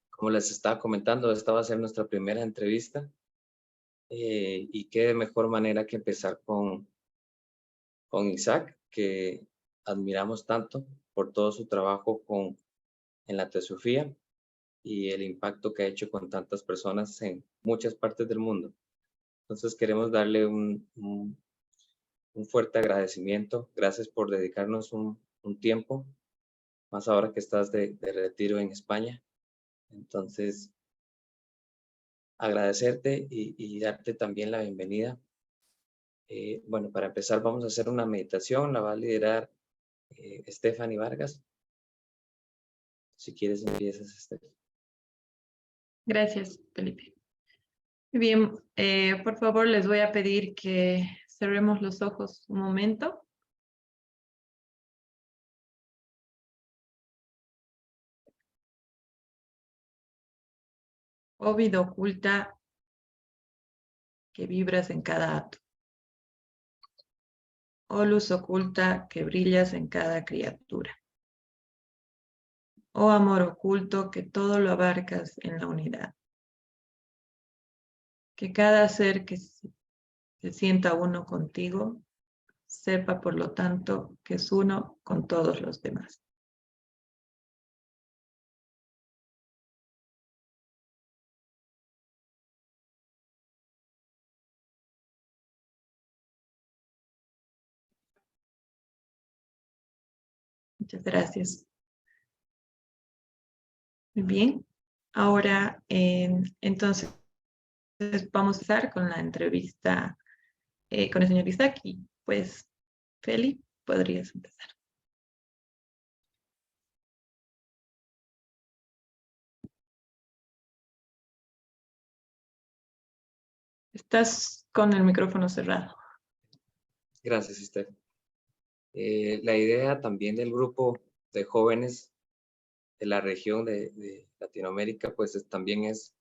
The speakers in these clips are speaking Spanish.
Como les estaba comentando, esta va a ser nuestra primera entrevista y qué mejor manera que empezar con Isaac, que admiramos tanto por todo su trabajo en la teosofía y el impacto que ha hecho con tantas personas en muchas partes del mundo. Entonces queremos darle un fuerte agradecimiento. Gracias por dedicarnos un tiempo, más ahora que estás de retiro en España. Entonces, agradecerte y darte también la bienvenida. Bueno, para empezar vamos a hacer una meditación, la va a liderar Stephanie Vargas. Si quieres empiezas, Stephanie. Gracias, Felipe. Bien, por favor les voy a pedir que cerremos los ojos un momento. Oh vida oculta que vibras en cada átomo. Oh luz oculta que brillas en cada criatura. Oh amor oculto que todo lo abarcas en la unidad. Que cada ser que se sienta uno contigo, sepa por lo tanto que es uno con todos los demás. Muchas gracias. Muy bien. Ahora, entonces, vamos a empezar con la entrevista con el señor Isaac. Y pues, Feli, podrías empezar. Estás con el micrófono cerrado. Gracias, Stephanie. La idea también del grupo de jóvenes de la región de Latinoamérica, pues también es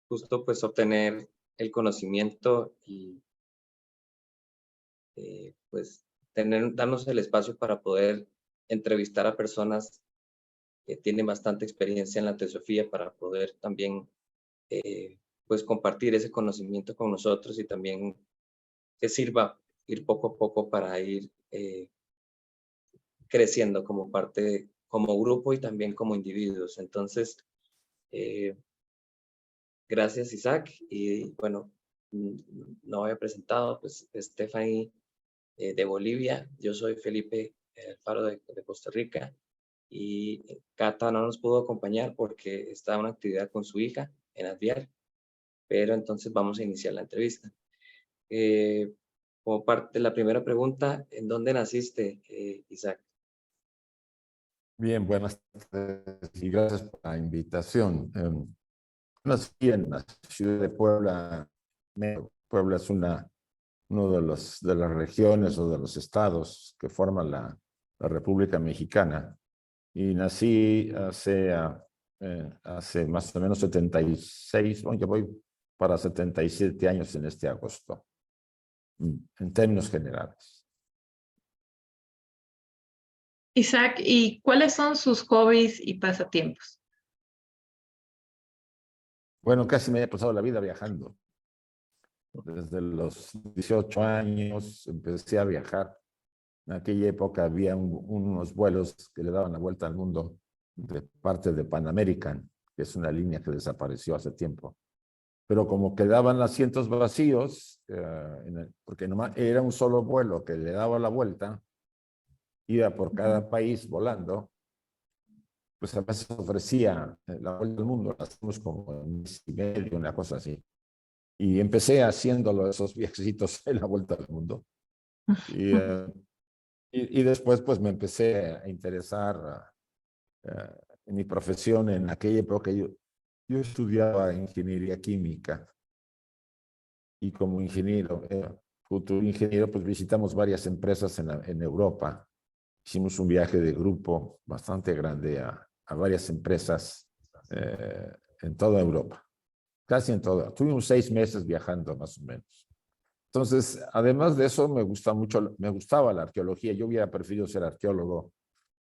justo pues obtener el conocimiento y pues darnos el espacio para poder entrevistar a personas que tienen bastante experiencia en la teosofía para poder también pues compartir ese conocimiento con nosotros y también que sirva ir poco a poco para ir creciendo como parte, como grupo y también como individuos. Entonces, gracias Isaac. Y bueno, no había presentado, pues Stephanie de Bolivia, yo soy Felipe Alfaro de Costa Rica y Cata no nos pudo acompañar porque está en una actividad con su hija en Adviar, pero entonces vamos a iniciar la entrevista. Como parte de la primera pregunta, ¿en dónde naciste, Isaac? Bien, buenas tardes y gracias por la invitación. Nací en la ciudad de Puebla. Puebla es uno de las regiones o de los estados que forman la República Mexicana. Y nací hace más o menos 76, bueno, ya voy para 77 años en este agosto, en términos generales. Isaac, ¿y cuáles son sus hobbies y pasatiempos? Bueno, casi me he pasado la vida viajando. Desde los 18 años empecé a viajar. En aquella época había unos vuelos que le daban la vuelta al mundo de parte de Pan American, que es una línea que desapareció hace tiempo. Pero como quedaban asientos vacíos, porque nomás era un solo vuelo que le daba la vuelta, iba por cada país volando, pues a veces ofrecía la vuelta al mundo, la hacemos como en un mes y medio, una cosa así. Y empecé haciéndolo, esos viajecitos en la vuelta al mundo. Y después pues me empecé a interesar en mi profesión. En aquella época yo estudiaba ingeniería química y como ingeniero, futuro ingeniero, pues visitamos varias empresas en Europa. Hicimos un viaje de grupo bastante grande a varias empresas en toda Europa. Casi en toda. Tuvimos 6 meses viajando más o menos. Entonces, además de eso, me gustaba la arqueología. Yo hubiera preferido ser arqueólogo,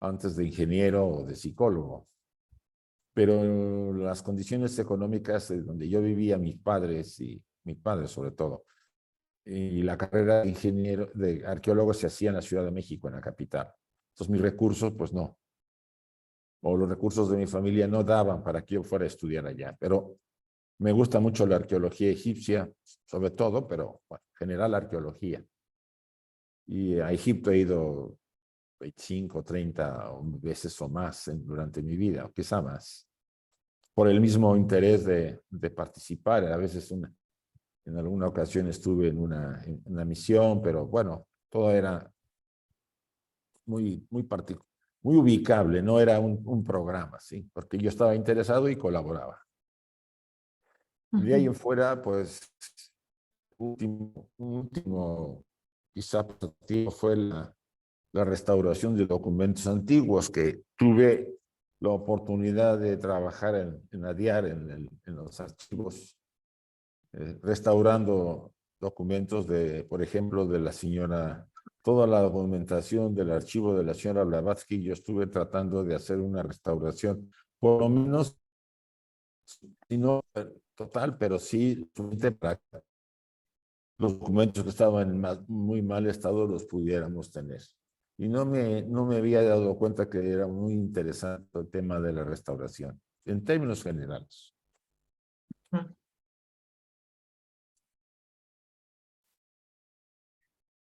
antes de ingeniero o de psicólogo. Pero las condiciones económicas de donde yo vivía, mis padres y mi padre sobre todo, y la carrera de ingeniero, de arqueólogo se hacía en la Ciudad de México, en la capital. Entonces mis recursos, pues no. O los recursos de mi familia no daban para que yo fuera a estudiar allá. Pero me gusta mucho la arqueología egipcia, sobre todo, pero bueno, en general la arqueología. Y a Egipto he ido 25, 30 veces o más durante mi vida, o quizá más, por el mismo interés de participar. A veces en alguna ocasión estuve en una misión, pero bueno, todo era muy ubicable, no era un programa, ¿sí? Porque yo estaba interesado y colaboraba. De ahí en fuera, pues, último quizá pasatiempo fue la restauración de documentos antiguos, que tuve la oportunidad de trabajar en ADIAR, en los archivos, restaurando documentos por ejemplo, de la señora, toda la documentación del archivo de la señora Blavatsky. Yo estuve tratando de hacer una restauración, por lo menos, si no total, pero sí para que los documentos que estaban en muy mal estado los pudiéramos tener. Y no me había dado cuenta que era muy interesante el tema de la restauración, en términos generales.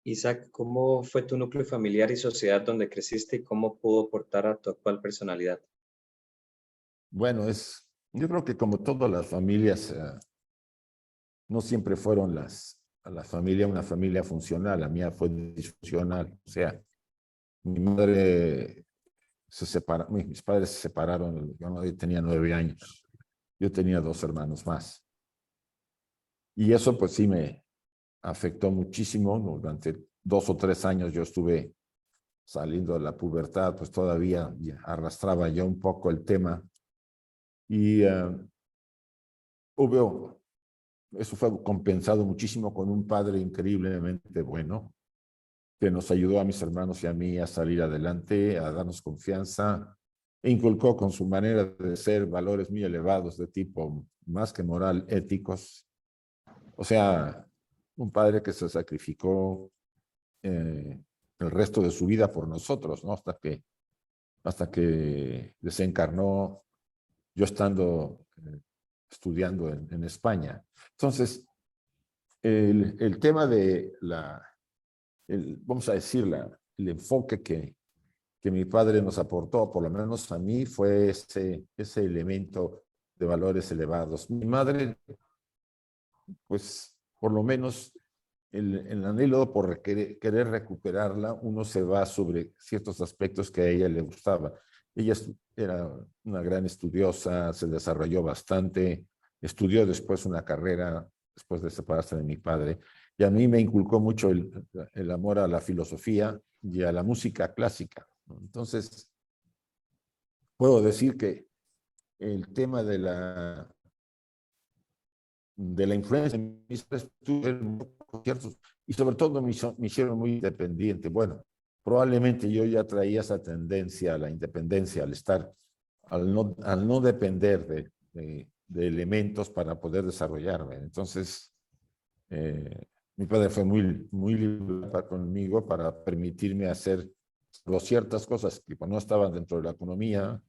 Isaac, ¿cómo fue tu núcleo familiar y sociedad donde creciste y cómo pudo aportar a tu actual personalidad? Bueno, yo creo que como todas las familias, no siempre fueron a la familia una familia funcional. La mía fue disfuncional. O sea, mi madre mis padres se separaron, yo tenía 9 años. Yo tenía 2 hermanos más. Y eso pues sí me afectó muchísimo. Durante 2 o 3 años yo estuve saliendo de la pubertad, pues todavía arrastraba yo un poco el tema. Y eso fue compensado muchísimo con un padre increíblemente bueno, que nos ayudó a mis hermanos y a mí a salir adelante, a darnos confianza, e inculcó con su manera de ser valores muy elevados de tipo más que moral, éticos. O sea, un padre que se sacrificó el resto de su vida por nosotros, ¿no? Hasta que desencarnó, yo estando estudiando en España. Entonces, el tema de vamos a decir, el enfoque que mi padre nos aportó, por lo menos a mí, fue ese elemento de valores elevados. Mi madre, pues, por lo menos el anhelo por querer recuperarla, uno se va sobre ciertos aspectos que a ella le gustaba. Ella era una gran estudiosa, se desarrolló bastante, estudió después una carrera, después de separarse de mi padre, y a mí me inculcó mucho el amor a la filosofía y a la música clásica. Entonces, puedo decir que el tema de la influencia de mis padres conciertos, y sobre todo me hicieron muy independiente. Bueno, probablemente yo ya traía esa tendencia a la independencia, al no depender de elementos para poder desarrollarme. Entonces, mi padre fue muy libre conmigo para permitirme hacer ciertas cosas que no estaban dentro de la economía.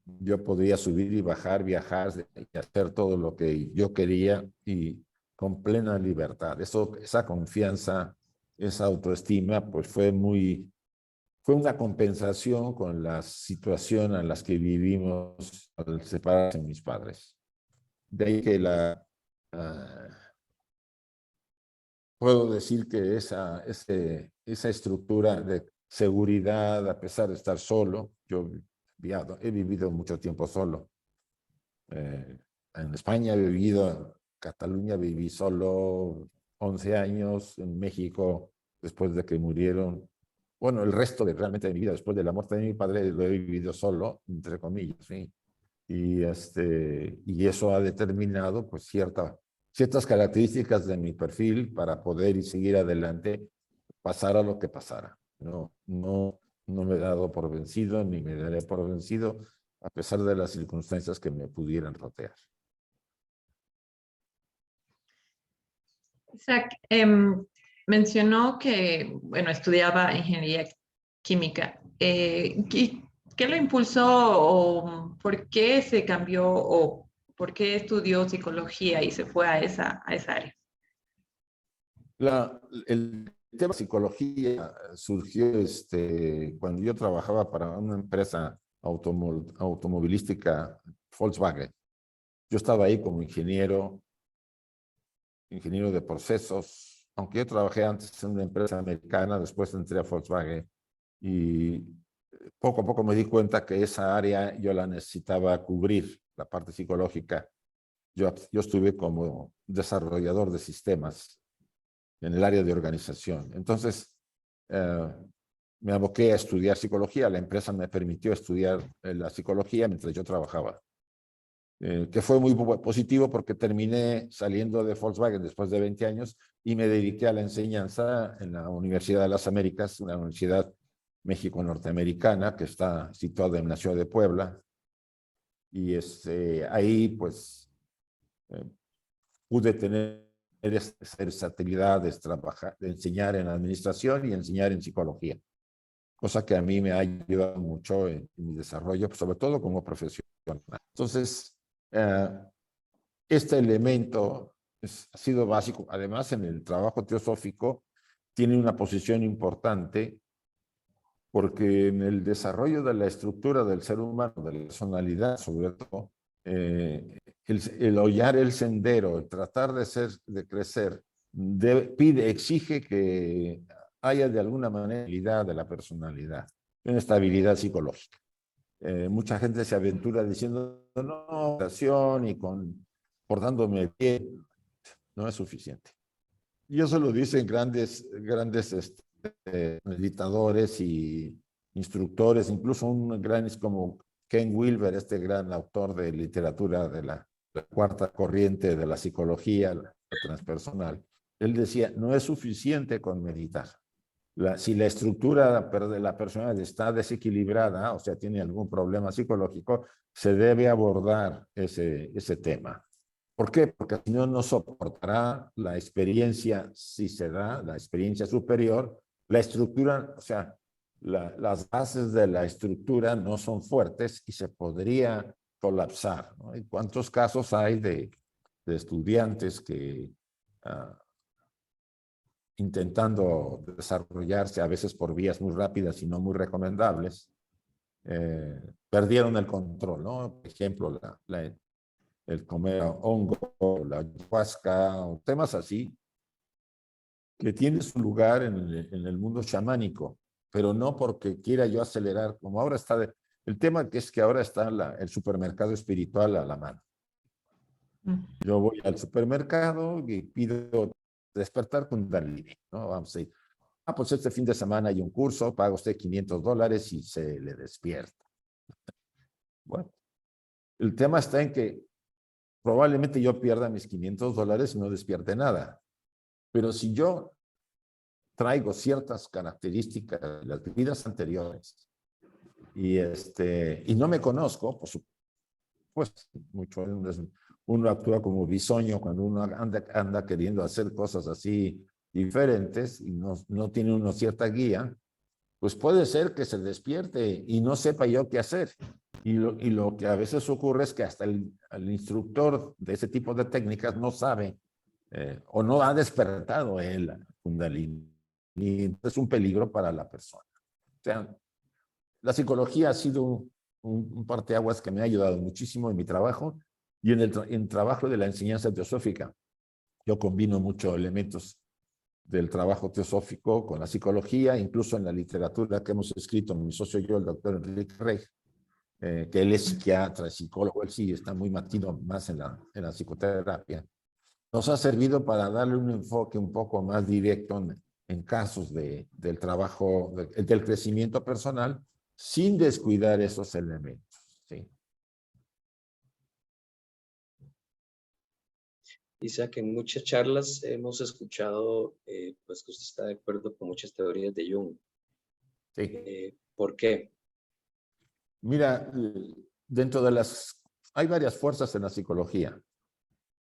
Yo podía subir y bajar, viajar y hacer todo lo que yo quería, y con plena libertad. Esa confianza, esa autoestima, pues fue una compensación con la situación en la que vivimos al separarse de mis padres. De ahí que puedo decir que esa estructura de seguridad, a pesar de estar solo, yo he vivido mucho tiempo solo. En España he vivido, en Cataluña viví solo 11 años, en México después de que murieron. Bueno, el resto realmente de mi vida, después de la muerte de mi padre, lo he vivido solo, entre comillas, ¿sí? Y eso ha determinado pues ciertas características de mi perfil para poder seguir adelante, pasara lo que pasara. No no me he dado por vencido ni me daré por vencido a pesar de las circunstancias que me pudieran rodear. Isaac, mencionó que, bueno, estudiaba ingeniería química. ¿Qué lo impulsó o por qué se cambió o por qué estudió psicología y se fue a esa área? El tema de psicología surgió cuando yo trabajaba para una empresa automovilística Volkswagen. Yo estaba ahí como ingeniero de procesos, aunque yo trabajé antes en una empresa americana, después entré a Volkswagen y poco a poco me di cuenta que esa área yo la necesitaba cubrir, la parte psicológica. Yo estuve como desarrollador de sistemas en el área de organización. Entonces, me aboqué a estudiar psicología. La empresa me permitió estudiar la psicología mientras yo trabajaba. Que fue muy positivo porque terminé saliendo de Volkswagen después de 20 años y me dediqué a la enseñanza en la Universidad de las Américas, una universidad México-norteamericana que está situada en la ciudad de Puebla. Y ahí pues pude tener esa versatilidad de trabajar, de enseñar en administración y enseñar en psicología, cosa que a mí me ha ayudado mucho en mi desarrollo, sobre todo como profesional. Entonces, este elemento ha sido básico. Además, en el trabajo teosófico tiene una posición importante porque en el desarrollo de la estructura del ser humano, de la personalidad, sobre todo, el hollar el sendero, el tratar de crecer, exige que haya de alguna manera estabilidad de la personalidad, una estabilidad psicológica. Mucha gente se aventura diciendo, no, oración y portándome bien, no es suficiente. Y eso lo dicen grandes meditadores y instructores, incluso un gran como Ken Wilber, este gran autor de literatura de la cuarta corriente de la psicología, la transpersonal. Él decía, no es suficiente con meditar. Si la estructura de la persona está desequilibrada, o sea, tiene algún problema psicológico, se debe abordar ese tema. ¿Por qué? Porque si no, no soportará la experiencia, si se da, la experiencia superior, la estructura, o sea, las bases de la estructura no son fuertes y se podría colapsar, ¿no? ¿Y cuántos casos hay de estudiantes que intentando desarrollarse a veces por vías muy rápidas y no muy recomendables, perdieron el control, ¿no? Por ejemplo, el comer hongo, la ayahuasca, o temas así, que tiene su lugar en el mundo chamánico, pero no porque quiera yo acelerar, como ahora está, el tema que es que ahora está el supermercado espiritual a la mano. Yo voy al supermercado y pido despertar Kundalini, ¿no? Vamos a ir. Pues este fin de semana hay un curso, paga usted $500 y se le despierta. Bueno, el tema está en que probablemente yo pierda mis $500 y no despierte nada. Pero si yo traigo ciertas características de las vidas anteriores y no me conozco, pues mucho uno actúa como bisoño cuando uno anda queriendo hacer cosas así diferentes y no tiene uno cierta guía, pues puede ser que se despierte y no sepa yo qué hacer. Y lo que a veces ocurre es que hasta el instructor de ese tipo de técnicas no sabe o no ha despertado el Kundalini. Y es un peligro para la persona. O sea, la psicología ha sido un parteaguas que me ha ayudado muchísimo en mi trabajo y en el trabajo de la enseñanza teosófica. Yo combino muchos elementos del trabajo teosófico con la psicología, incluso en la literatura que hemos escrito, mi socio y yo, el doctor Enrique Rey, que él es psiquiatra, psicólogo, él sí está muy metido más en la psicoterapia. Nos ha servido para darle un enfoque un poco más directo en casos del trabajo, del crecimiento personal, sin descuidar esos elementos. ¿Sí? Isaac, en muchas charlas hemos escuchado pues que usted está de acuerdo con muchas teorías de Jung. Sí. ¿Por qué? Mira, dentro de hay varias fuerzas en la psicología.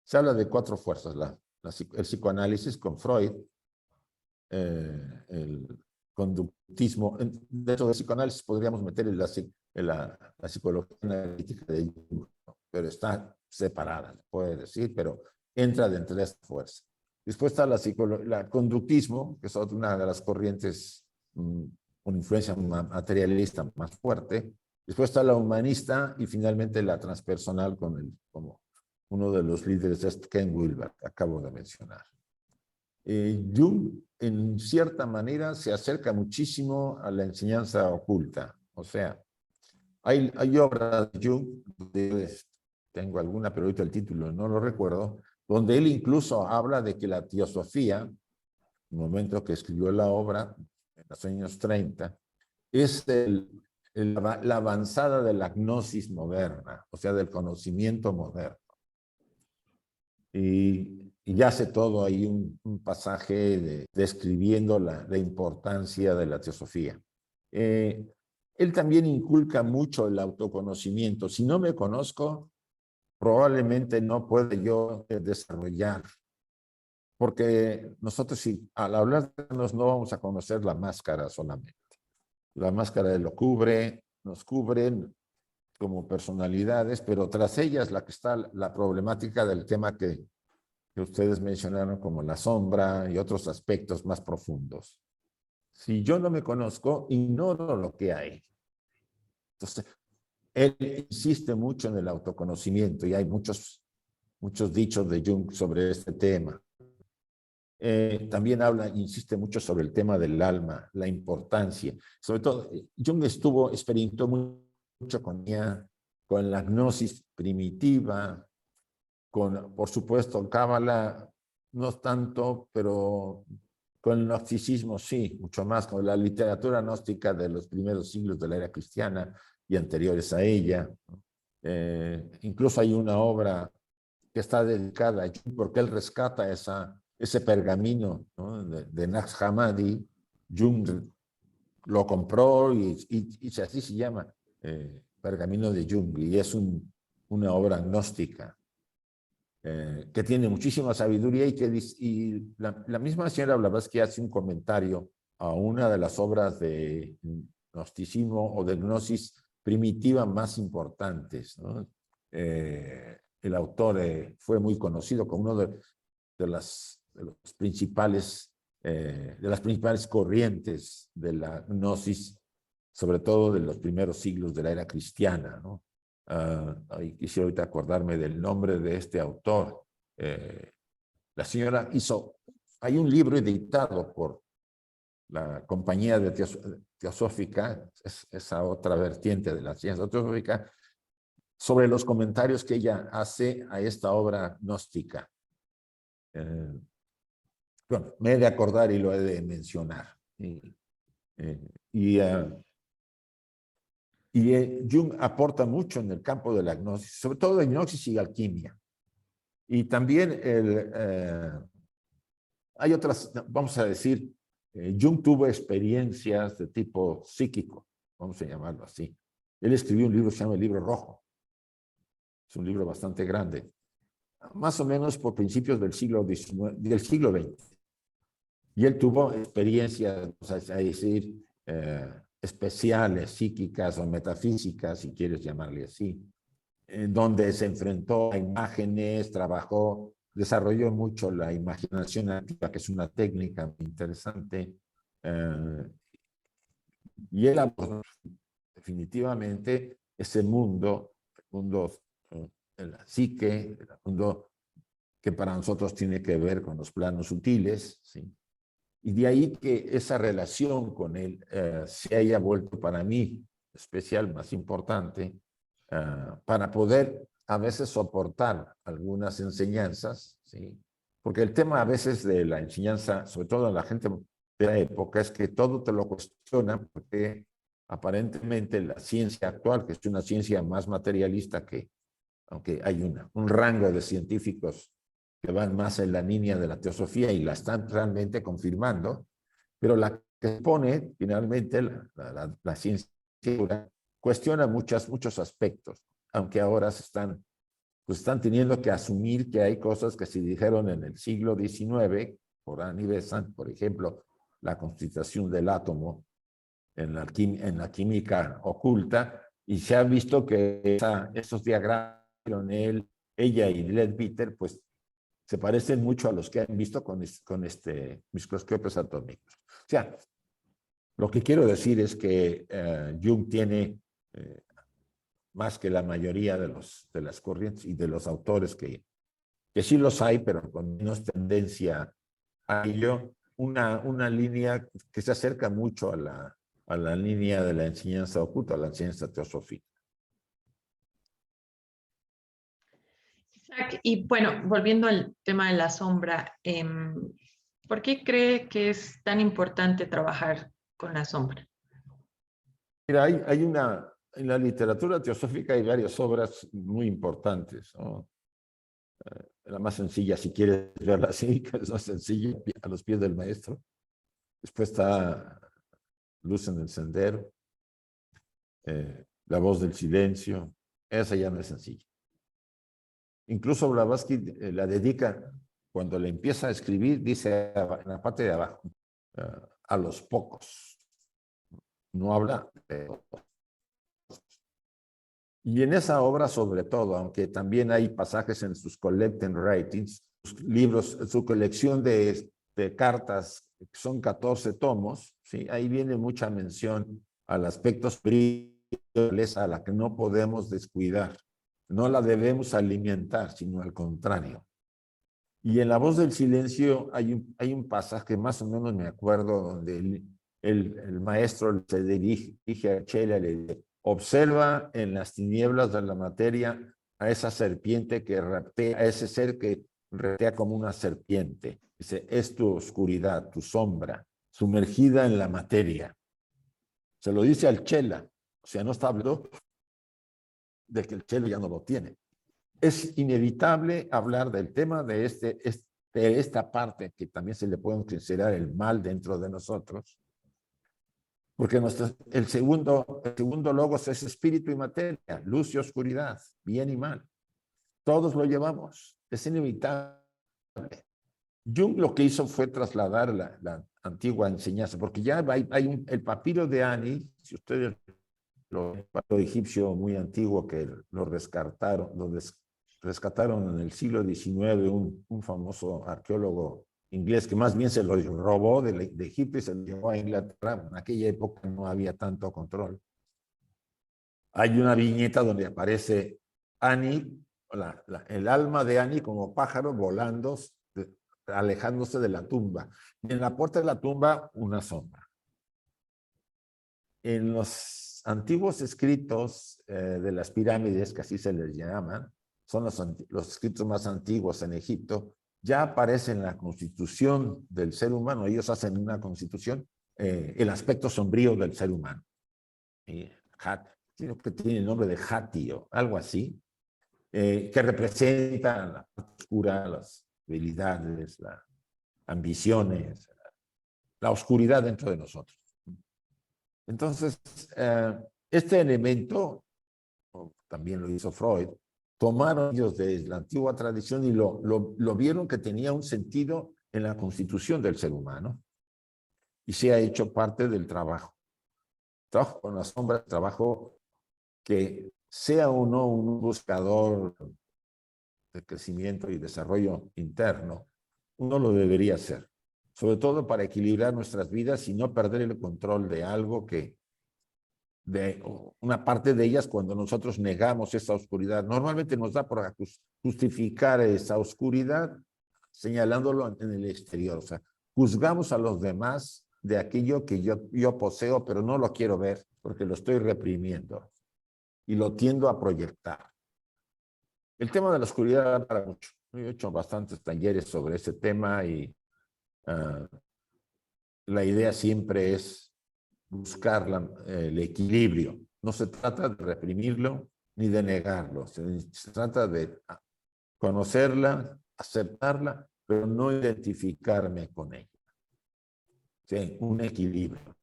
Se habla de 4 fuerzas. El psicoanálisis con Freud, el conductismo. Dentro del psicoanálisis podríamos meter la psicología analítica de Jung, pero está separada, se puede decir, pero entra dentro de esta fuerza. Después está la conductismo, que es una de las corrientes con influencia materialista más fuerte. Después está la humanista y finalmente la transpersonal como uno de los líderes es Ken Wilber, que acabo de mencionar. Jung, en cierta manera, se acerca muchísimo a la enseñanza oculta. O sea, hay obras de Jung, tengo alguna, pero ahorita el título no lo recuerdo, donde él incluso habla de que la teosofía, en el momento que escribió la obra, en los años 30, es la avanzada de la gnosis moderna, o sea, del conocimiento moderno. Y ya hace todo ahí un pasaje describiendo la importancia de la teosofía. Él también inculca mucho el autoconocimiento. Si no me conozco, probablemente no pueda yo desarrollar. Porque nosotros, al hablarnos, no vamos a conocer la máscara solamente. La máscara nos cubre como personalidades, pero tras ellas la que está la problemática del tema que ustedes mencionaron, como la sombra y otros aspectos más profundos. Si yo no me conozco, ignoro lo que hay. Entonces, él insiste mucho en el autoconocimiento y hay muchos dichos de Jung sobre este tema. También insiste mucho sobre el tema del alma, la importancia. Sobre todo, Jung experimentó mucho con la gnosis primitiva, por supuesto, Cábala no tanto, pero con el gnosticismo sí, mucho más, con la literatura gnóstica de los primeros siglos de la era cristiana y anteriores a ella. Incluso hay una obra que está dedicada a Jung porque él rescata ese pergamino, ¿no?, de Naqsh Hammadi. Jung lo compró y así se llama, Pergamino de Jung, y es una obra gnóstica que tiene muchísima sabiduría y la misma señora Blavatsky hace un comentario a una de las obras de gnosticismo o de gnosis primitiva más importantes, ¿no? El autor fue muy conocido como uno de las principales corrientes de la gnosis, sobre todo de los primeros siglos de la era cristiana, ¿no? Quisiera ahorita acordarme del nombre de este autor. La señora hay un libro editado por la compañía teosófica, esa otra vertiente de la ciencia teosófica, sobre los comentarios que ella hace a esta obra gnóstica. Bueno, me he de acordar y lo he de mencionar. Jung aporta mucho en el campo de la gnosis, sobre todo en gnosis y alquimia. Y también hay otras, vamos a decir, Jung tuvo experiencias de tipo psíquico, vamos a llamarlo así. Él escribió un libro que se llama El Libro Rojo. Es un libro bastante grande, más o menos por principios del siglo XX. Y él tuvo experiencias, vamos a decir, especiales, psíquicas o metafísicas, si quieres llamarle así, donde se enfrentó a imágenes, desarrolló mucho la imaginación activa, que es una técnica muy interesante, y él abordó definitivamente ese mundo, el mundo de la psique, el mundo que para nosotros tiene que ver con los planos sutiles, ¿sí? Y de ahí que esa relación con él se haya vuelto para mí especial, más importante, para poder a veces soportar algunas enseñanzas, ¿sí? Porque el tema a veces de la enseñanza, sobre todo en la gente de la época, es que todo te lo cuestiona, porque aparentemente la ciencia actual, que es una ciencia más materialista, aunque hay un rango de científicos que van más en la línea de la teosofía y la están realmente confirmando, pero la que pone finalmente la ciencia cuestiona muchos aspectos, aunque ahora pues están teniendo que asumir que hay cosas que se dijeron en el siglo XIX, por Annie Besant, por ejemplo, la constitución del átomo en la química oculta, y se ha visto que esos diagramas, ella y Leadbeater, pues se parecen mucho a los que han visto con microscopios atómicos. O sea, lo que quiero decir es que Jung tiene más que la mayoría de las corrientes y de los autores que sí los hay, pero con menos tendencia a ello, una línea que se acerca mucho a la línea de la enseñanza oculta, a la enseñanza teosófica. Isaac, y bueno, volviendo al tema de la sombra, ¿por qué cree que es tan importante trabajar con la sombra? Mira, en la literatura teosófica hay varias obras muy importantes, ¿no? La más sencilla, si quieres verla así, que es más sencilla, a los pies del maestro. Después está Luz en el Sendero, La Voz del Silencio. Esa ya no es sencilla. Incluso Blavatsky la dedica, cuando le empieza a escribir, dice en la parte de abajo, a los pocos. No habla de todos. Y en esa obra, sobre todo, aunque también hay pasajes en sus collected writings, sus libros, su colección de cartas, que son 14 tomos, ¿sí? Ahí viene mucha mención al aspecto espiritual a la que no podemos descuidar. No la debemos alimentar, sino al contrario. Y en La Voz del Silencio hay un pasaje, más o menos me acuerdo, donde el maestro se dirige a Chela y le dice: observa en las tinieblas de la materia a esa serpiente que raptea, a ese ser que raptea como una serpiente. Dice, es tu oscuridad, tu sombra, sumergida en la materia. Se lo dice al Chela, o sea, no está hablando de que el Chela ya no lo tiene. Es inevitable hablar del tema de esta parte que también se le puede considerar el mal dentro de nosotros, porque el segundo logos es espíritu y materia, luz y oscuridad, bien y mal. Todos lo llevamos, es inevitable. Jung lo que hizo fue trasladar la antigua enseñanza, porque ya hay el papiro de Ani, si ustedes lo egipcio muy antiguo que lo rescataron en el siglo XIX, un famoso arqueólogo inglés que más bien se lo robó de Egipto y se lo llevó a Inglaterra. En aquella época no había tanto control. Hay una viñeta donde aparece Annie, el alma de Annie como pájaro volando, alejándose de la tumba. Y en la puerta de la tumba, una sombra. En los antiguos escritos de las pirámides, que así se les llaman, son los escritos más antiguos en Egipto, ya aparece en la constitución del ser humano. Ellos hacen una constitución, el aspecto sombrío del ser humano. Que tiene el nombre de Hatio, algo así, que representa la parte oscura, las debilidades, las ambiciones, la oscuridad dentro de nosotros. Entonces, este elemento, también lo hizo Freud, tomaron ellos de la antigua tradición y lo vieron que tenía un sentido en la constitución del ser humano y se ha hecho parte del trabajo. Trabajo con la sombra, trabajo que sea o no un buscador de crecimiento y desarrollo interno, uno lo debería hacer, sobre todo para equilibrar nuestras vidas y no perder el control de algo de una parte de ellas cuando nosotros negamos esa oscuridad. Normalmente nos da por justificar esa oscuridad señalándolo en el exterior. O sea, juzgamos a los demás de aquello que yo poseo, pero no lo quiero ver porque lo estoy reprimiendo y lo tiendo a proyectar. El tema de la oscuridad da para mucho. Yo he hecho bastantes talleres sobre ese tema y la idea siempre es buscar el equilibrio. No se trata de reprimirlo ni de negarlo. Se trata de conocerla, aceptarla, pero no identificarme con ella. Sí, un equilibrio.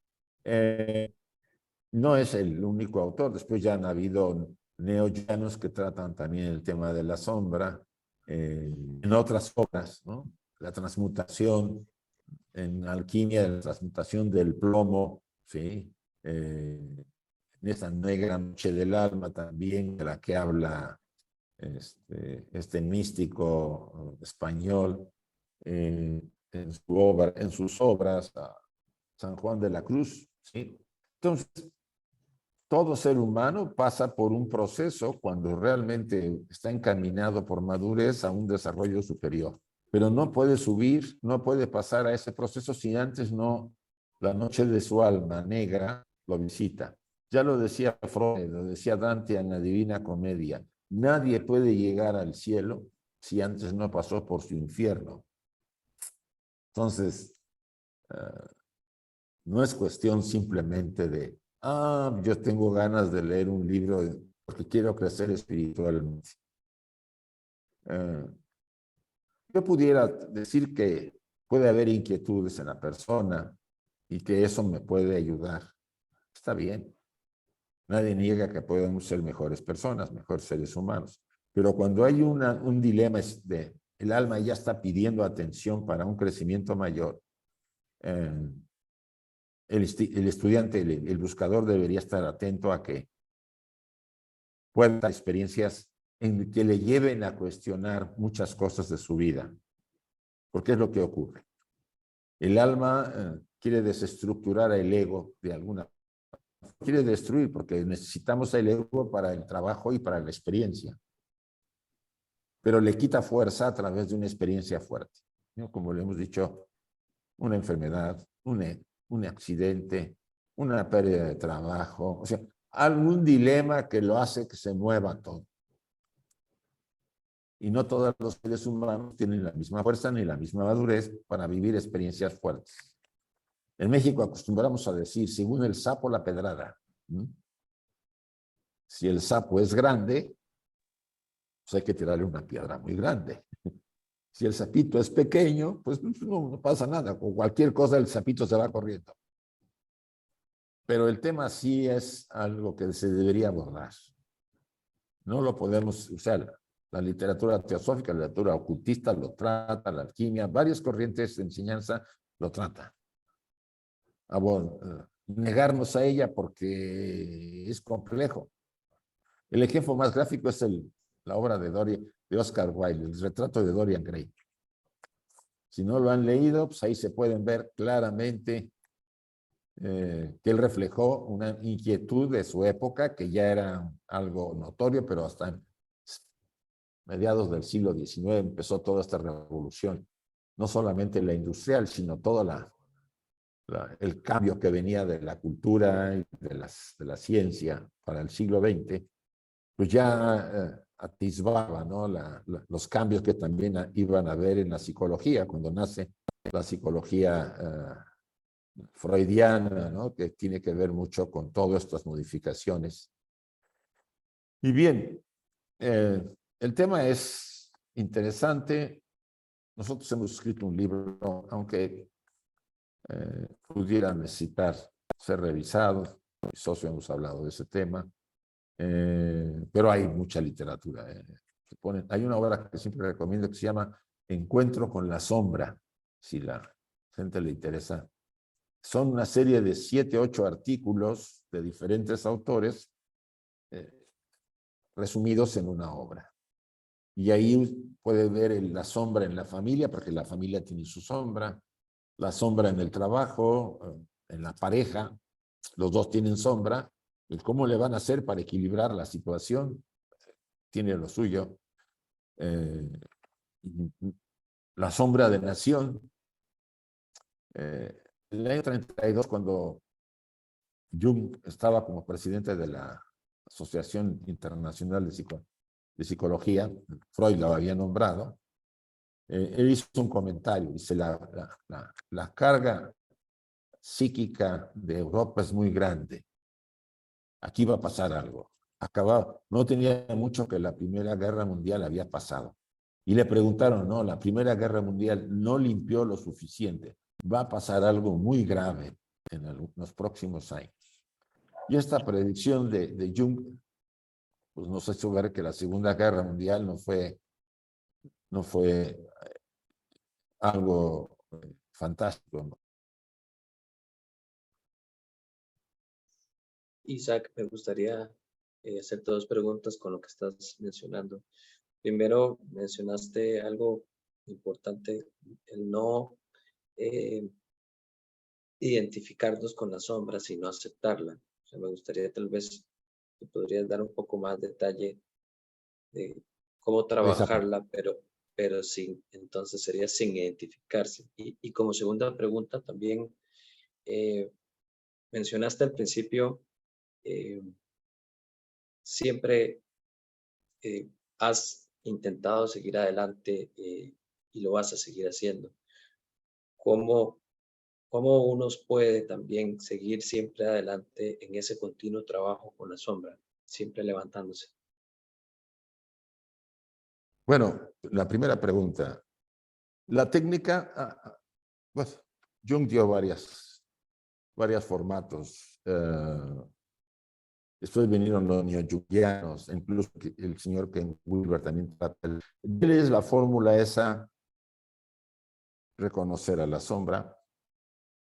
No es el único autor, después ya han habido neoyanos que tratan también el tema de la sombra, en otras obras, ¿no? La transmutación, en alquimia, la transmutación del plomo, ¿sí? En esa negra noche del alma también, de la que habla este místico español, en sus obras, San Juan de la Cruz, ¿sí? Entonces, todo ser humano pasa por un proceso cuando realmente está encaminado por madurez a un desarrollo superior. Pero no puede subir, no puede pasar a ese proceso si antes no, la noche de su alma negra lo visita. Ya lo decía Freud, lo decía Dante en la Divina Comedia. Nadie puede llegar al cielo si antes no pasó por su infierno. Entonces, no es cuestión simplemente de, yo tengo ganas de leer un libro porque quiero crecer espiritualmente. Yo pudiera decir que puede haber inquietudes en la persona y que eso me puede ayudar. Está bien. Nadie niega que podemos ser mejores personas, mejores seres humanos. Pero cuando hay un dilema de el alma ya está pidiendo atención para un crecimiento mayor, el estudiante, el buscador debería estar atento a que pueda dar experiencias en que le lleven a cuestionar muchas cosas de su vida. Porque es lo que ocurre. El alma quiere desestructurar el ego de alguna manera. Quiere destruir porque necesitamos el ego para el trabajo y para la experiencia. Pero le quita fuerza a través de una experiencia fuerte, ¿no? Como le hemos dicho, una enfermedad, un accidente, una pérdida de trabajo, o sea, algún dilema que lo hace que se mueva todo. Y no todos los seres humanos tienen la misma fuerza ni la misma madurez para vivir experiencias fuertes. En México acostumbramos a decir, según el sapo, la pedrada. Si el sapo es grande, pues hay que tirarle una piedra muy grande. Si el sapito es pequeño, pues no pasa nada. Con cualquier cosa el sapito se va corriendo. Pero el tema sí es algo que se debería abordar. No lo podemos usar. La literatura teosófica, la literatura ocultista lo trata, la alquimia, varias corrientes de enseñanza lo tratan. Negarnos a ella porque es complejo. El ejemplo más gráfico es la obra de Oscar Wilde, el retrato de Dorian Gray. Si no lo han leído, pues ahí se pueden ver claramente que él reflejó una inquietud de su época, que ya era algo notorio, pero hasta en mediados del siglo XIX empezó toda esta revolución, no solamente la industrial, sino todo el cambio que venía de la cultura y de la ciencia para el siglo XX, pues ya atisbaba, ¿no? Los cambios que también iban a haber en la psicología, cuando nace la psicología freudiana, ¿no? Que tiene que ver mucho con todas estas modificaciones. Y bien, el tema es interesante. Nosotros hemos escrito un libro, aunque pudiera necesitar ser revisado. Mi socio hemos hablado de ese tema. Pero hay mucha literatura. Hay una obra que siempre recomiendo que se llama Encuentro con la sombra, si la gente le interesa. Son una serie de 7, 8 artículos de diferentes autores resumidos en una obra. Y ahí puede ver la sombra en la familia, porque la familia tiene su sombra, la sombra en el trabajo, en la pareja, los dos tienen sombra, y cómo le van a hacer para equilibrar la situación, tiene lo suyo. La sombra de nación. El año 32, cuando Jung estaba como presidente de la Asociación Internacional de Psicología, Freud lo había nombrado, él hizo un comentario, dice, la carga psíquica de Europa es muy grande. Aquí va a pasar algo. No tenía mucho que la Primera Guerra Mundial había pasado. Y le preguntaron, no, la Primera Guerra Mundial no limpió lo suficiente. va a pasar algo muy grave en los próximos años. Y esta predicción de Jung pues nos hizo ver que la Segunda Guerra Mundial no fue algo fantástico, ¿no? Isaac, me gustaría hacerte dos preguntas con lo que estás mencionando. Primero, mencionaste algo importante, el no identificarnos con la sombra, sino aceptarla. O sea, me gustaría tal vez que podrías dar un poco más detalle de cómo Esa parte. trabajarla, pero sin, entonces sería sin identificarse. Y como segunda pregunta también, mencionaste al principio, eh, siempre has intentado seguir adelante y lo vas a seguir haciendo. ¿Cómo, cómo uno puede también seguir siempre adelante en ese continuo trabajo con la sombra, siempre levantándose? Bueno, la primera pregunta. La técnica, pues, Jung dio varios formatos. Después vinieron los neoyungianos, incluso el señor Ken Wilber también trata. Él es la fórmula esa, reconocer a la sombra,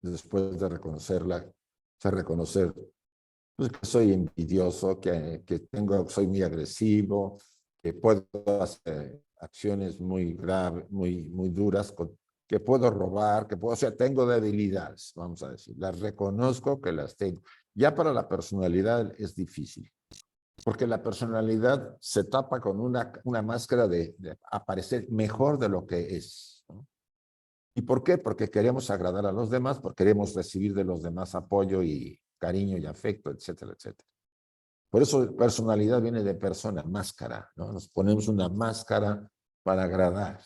después de reconocerla, o sea, reconocer pues, que soy envidioso, soy muy agresivo, que puedo hacer acciones muy graves, muy duras, que puedo robar, o sea, tengo debilidades, vamos a decir, las reconozco que las tengo. Ya para la personalidad es difícil, porque la personalidad se tapa con una máscara de aparecer mejor de lo que es, ¿no? ¿Y por qué? Porque queremos agradar a los demás, porque queremos recibir de los demás apoyo y cariño y afecto, etcétera, etcétera. Por eso personalidad viene de persona, máscara, ¿no? Nos ponemos una máscara para agradar.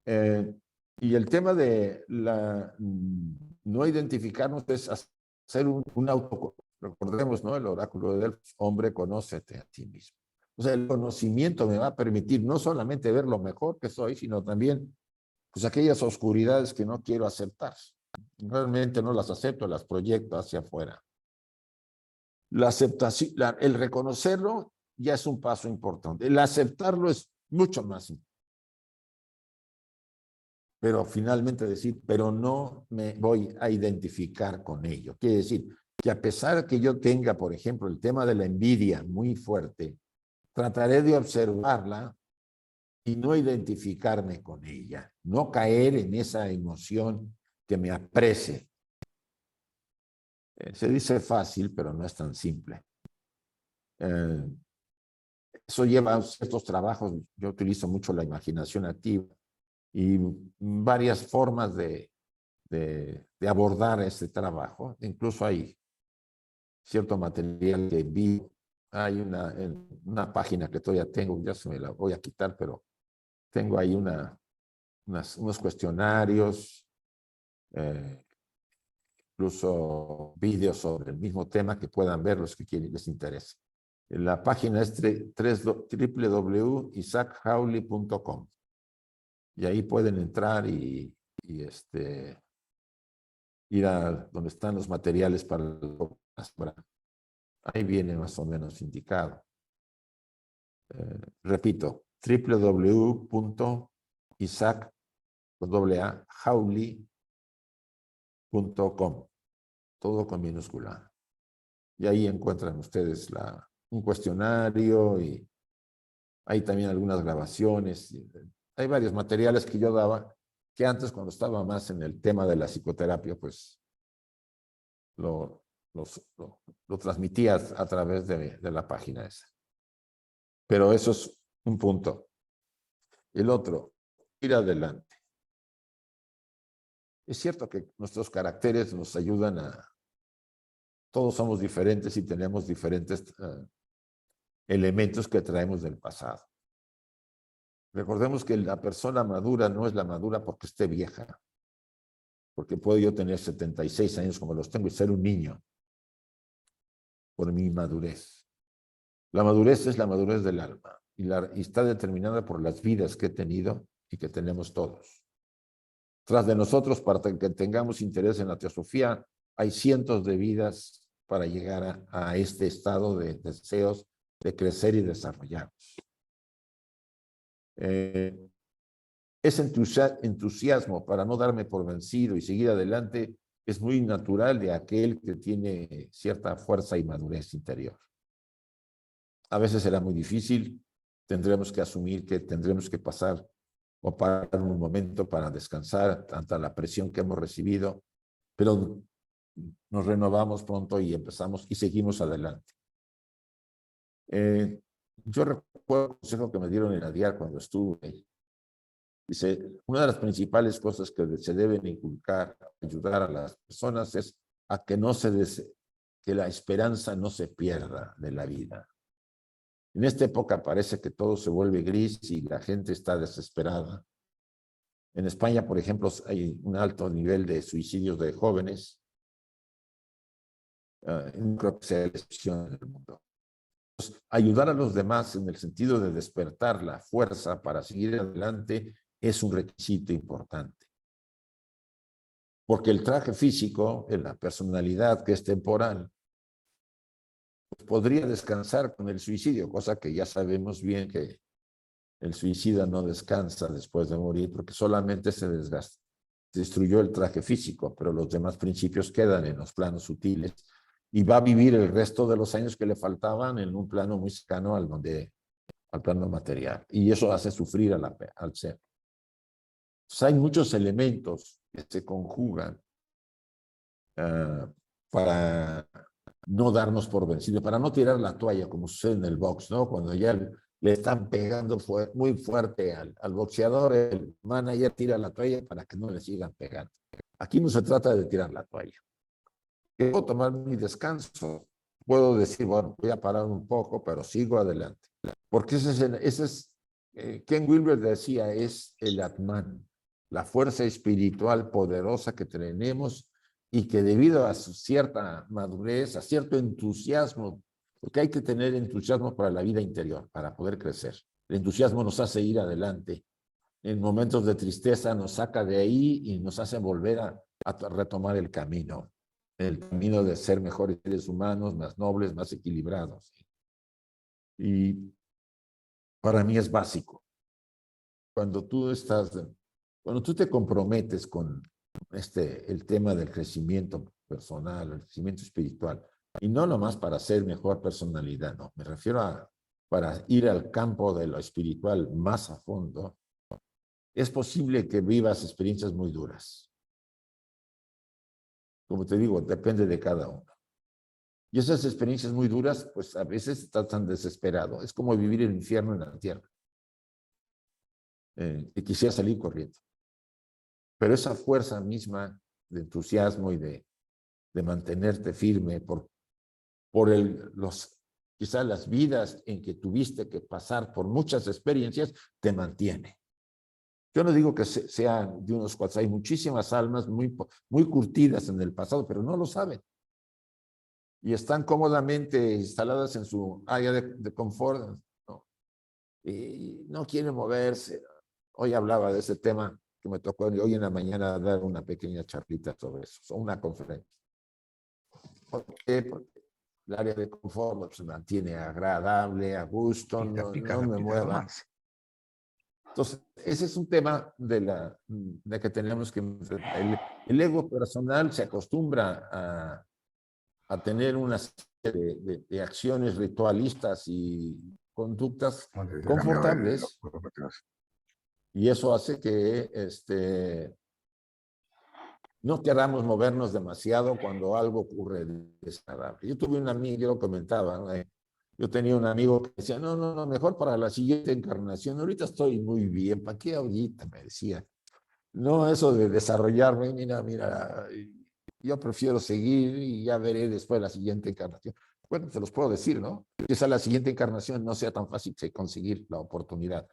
Y el tema de no identificarnos es hacer un auto, recordemos, ¿no? El oráculo de Delfos, hombre, conócete a ti mismo. O sea, el conocimiento me va a permitir no solamente ver lo mejor que soy, sino también pues aquellas oscuridades que no quiero aceptar. Realmente no las acepto, las proyecto hacia afuera. La aceptación, el reconocerlo ya es un paso importante. El aceptarlo es mucho más importante. Pero finalmente decir, pero no me voy a identificar con ello. Quiere decir que a pesar de que yo tenga, por ejemplo, el tema de la envidia muy fuerte, trataré de observarla y no identificarme con ella, no caer en esa emoción que me aprecie. Se dice fácil, pero no es tan simple. Eso lleva a ciertos trabajos. Yo utilizo mucho la imaginación activa y varias formas de abordar este trabajo. Incluso hay cierto material que vi. Hay una página que todavía tengo, ya se me la voy a quitar, pero tengo ahí unos cuestionarios, incluso vídeos sobre el mismo tema que puedan ver los que les interese. La página es www.isaachauli.com y ahí pueden entrar y ir a donde están los materiales para ahí viene más o menos indicado. Repito, www.isaachauli.com, todo con minúscula. Y ahí encuentran ustedes un cuestionario y hay también algunas grabaciones. Hay varios materiales que yo daba, que antes cuando estaba más en el tema de la psicoterapia, pues lo transmitía a través de la página esa. Pero eso es un punto. El otro, ir adelante. Es cierto que nuestros caracteres nos ayudan todos somos diferentes y tenemos diferentes elementos que traemos del pasado. Recordemos que la persona madura no es la madura porque esté vieja, porque puedo yo tener 76 años como los tengo y ser un niño por mi madurez. La madurez es la madurez del alma y está determinada por las vidas que he tenido y que tenemos todos. Tras de nosotros, para que tengamos interés en la teosofía, hay cientos de vidas para llegar a este estado de deseos de crecer y desarrollarnos. Ese entusiasmo para no darme por vencido y seguir adelante es muy natural de aquel que tiene cierta fuerza y madurez interior. A veces será muy difícil, tendremos que asumir que tendremos que pasar o parar un momento para descansar ante la presión que hemos recibido, pero nos renovamos pronto y empezamos y seguimos adelante. Yo recuerdo el consejo que me dieron en la DIAR cuando estuve. Dice, una de las principales cosas que se deben inculcar, ayudar a las personas es a que que la esperanza no se pierda de la vida. En esta época parece que todo se vuelve gris y la gente está desesperada. En España, por ejemplo, hay un alto nivel de suicidios de jóvenes. No creo que sea la excepción en el mundo. Entonces, ayudar a los demás en el sentido de despertar la fuerza para seguir adelante es un requisito importante. Porque el traje físico, la personalidad que es temporal, pues podría descansar con el suicidio, cosa que ya sabemos bien que el suicida no descansa después de morir porque solamente se desgasta. Destruyó el traje físico, pero los demás principios quedan en los planos sutiles y va a vivir el resto de los años que le faltaban en un plano muy cercano al plano material. Y eso hace sufrir al ser. Entonces, hay muchos elementos que se conjugan para no darnos por vencidos, para no tirar la toalla, como sucede en el box, ¿no? Cuando ya le están pegando muy fuerte al boxeador, el manager tira la toalla para que no le sigan pegando. Aquí no se trata de tirar la toalla. Puedo tomar mi descanso, puedo decir, bueno, voy a parar un poco, pero sigo adelante. Porque Ken Wilber decía, es el Atman, la fuerza espiritual poderosa que tenemos y que debido a su cierta madurez, a cierto entusiasmo, porque hay que tener entusiasmo para la vida interior, para poder crecer. El entusiasmo nos hace ir adelante. En momentos de tristeza nos saca de ahí y nos hace volver a retomar el camino de ser mejores seres humanos, más nobles, más equilibrados. Y para mí es básico. Cuando tú te comprometes con el tema del crecimiento personal, el crecimiento espiritual, y no nomás para ser mejor personalidad, no, me refiero para ir al campo de lo espiritual más a fondo, es posible que vivas experiencias muy duras. Como te digo, depende de cada uno. Y esas experiencias muy duras, pues a veces estás tan desesperado. Es como vivir el infierno en la tierra. Y quisiera salir corriendo. Pero esa fuerza misma de entusiasmo y de mantenerte firme por quizás las vidas en que tuviste que pasar por muchas experiencias, te mantiene. Yo no digo que sean de unos cuantos, hay muchísimas almas muy curtidas en el pasado, pero no lo saben. Y están cómodamente instaladas en su área de confort, ¿no? Y no quieren moverse. Hoy hablaba de ese tema que me tocó hoy en la mañana dar una pequeña charlita sobre eso, una conferencia. ¿Por qué? Porque el área de confort se mantiene agradable, a gusto, no me mueva. Entonces, ese es un tema de que tenemos que enfrentar. El ego personal se acostumbra a tener una serie de acciones ritualistas y conductas confortables. Y eso hace que no queramos movernos demasiado cuando algo ocurre desagradable. Yo tuve un amigo, yo lo comentaba, ¿no? Yo tenía un amigo que decía, no, mejor para la siguiente encarnación. Ahorita estoy muy bien, ¿para qué ahorita? Me decía. No, eso de desarrollarme, mira, yo prefiero seguir y ya veré después la siguiente encarnación. Bueno, te los puedo decir, ¿no? Quizá la siguiente encarnación no sea tan fácil de conseguir la oportunidad.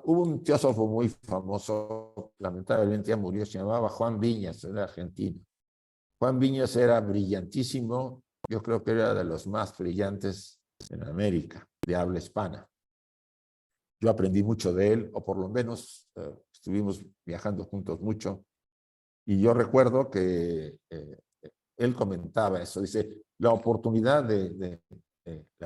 Hubo un teósofo muy famoso, lamentablemente ya murió, se llamaba Juan Viñas, era argentino. Juan Viñas era brillantísimo, yo creo que era de los más brillantes en América, de habla hispana. Yo aprendí mucho de él, o por lo menos estuvimos viajando juntos mucho. Y yo recuerdo que él comentaba eso, dice, la oportunidad de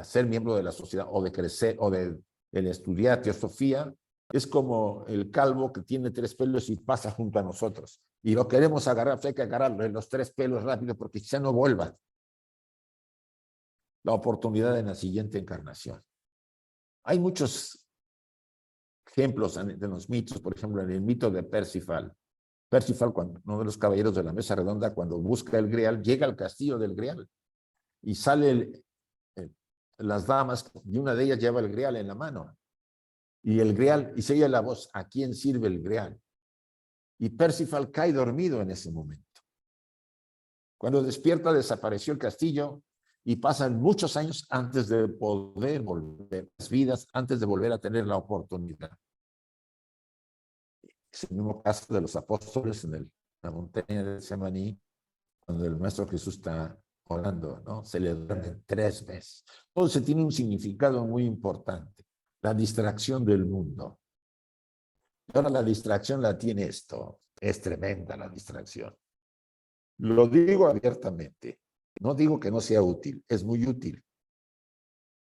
ser miembro de la sociedad o de crecer o de estudiar teosofía es como el calvo que tiene 3 pelos y pasa junto a nosotros. Y lo queremos agarrar, pues hay que agarrarlo en los 3 pelos rápido porque quizá no vuelva. La oportunidad en la siguiente encarnación. Hay muchos ejemplos de los mitos, por ejemplo, en el mito de Percival. Percival, uno de los caballeros de la mesa redonda, cuando busca el Grial, llega al castillo del Grial y sale las damas, y una de ellas lleva el Grial en la mano. Y el Grial, y se oye la voz, ¿a quién sirve el Grial? Y Percival cae dormido en ese momento. Cuando despierta, desapareció el castillo y pasan muchos años antes de poder volver, las vidas, antes de volver a tener la oportunidad. Es el mismo caso de los apóstoles en la montaña de Semaní, cuando el Maestro Jesús está orando, ¿no? Se le duerme 3 veces. Entonces tiene un significado muy importante, la distracción del mundo. Y ahora la distracción la tiene esto, es tremenda la distracción. Lo digo abiertamente, no digo que no sea útil, es muy útil.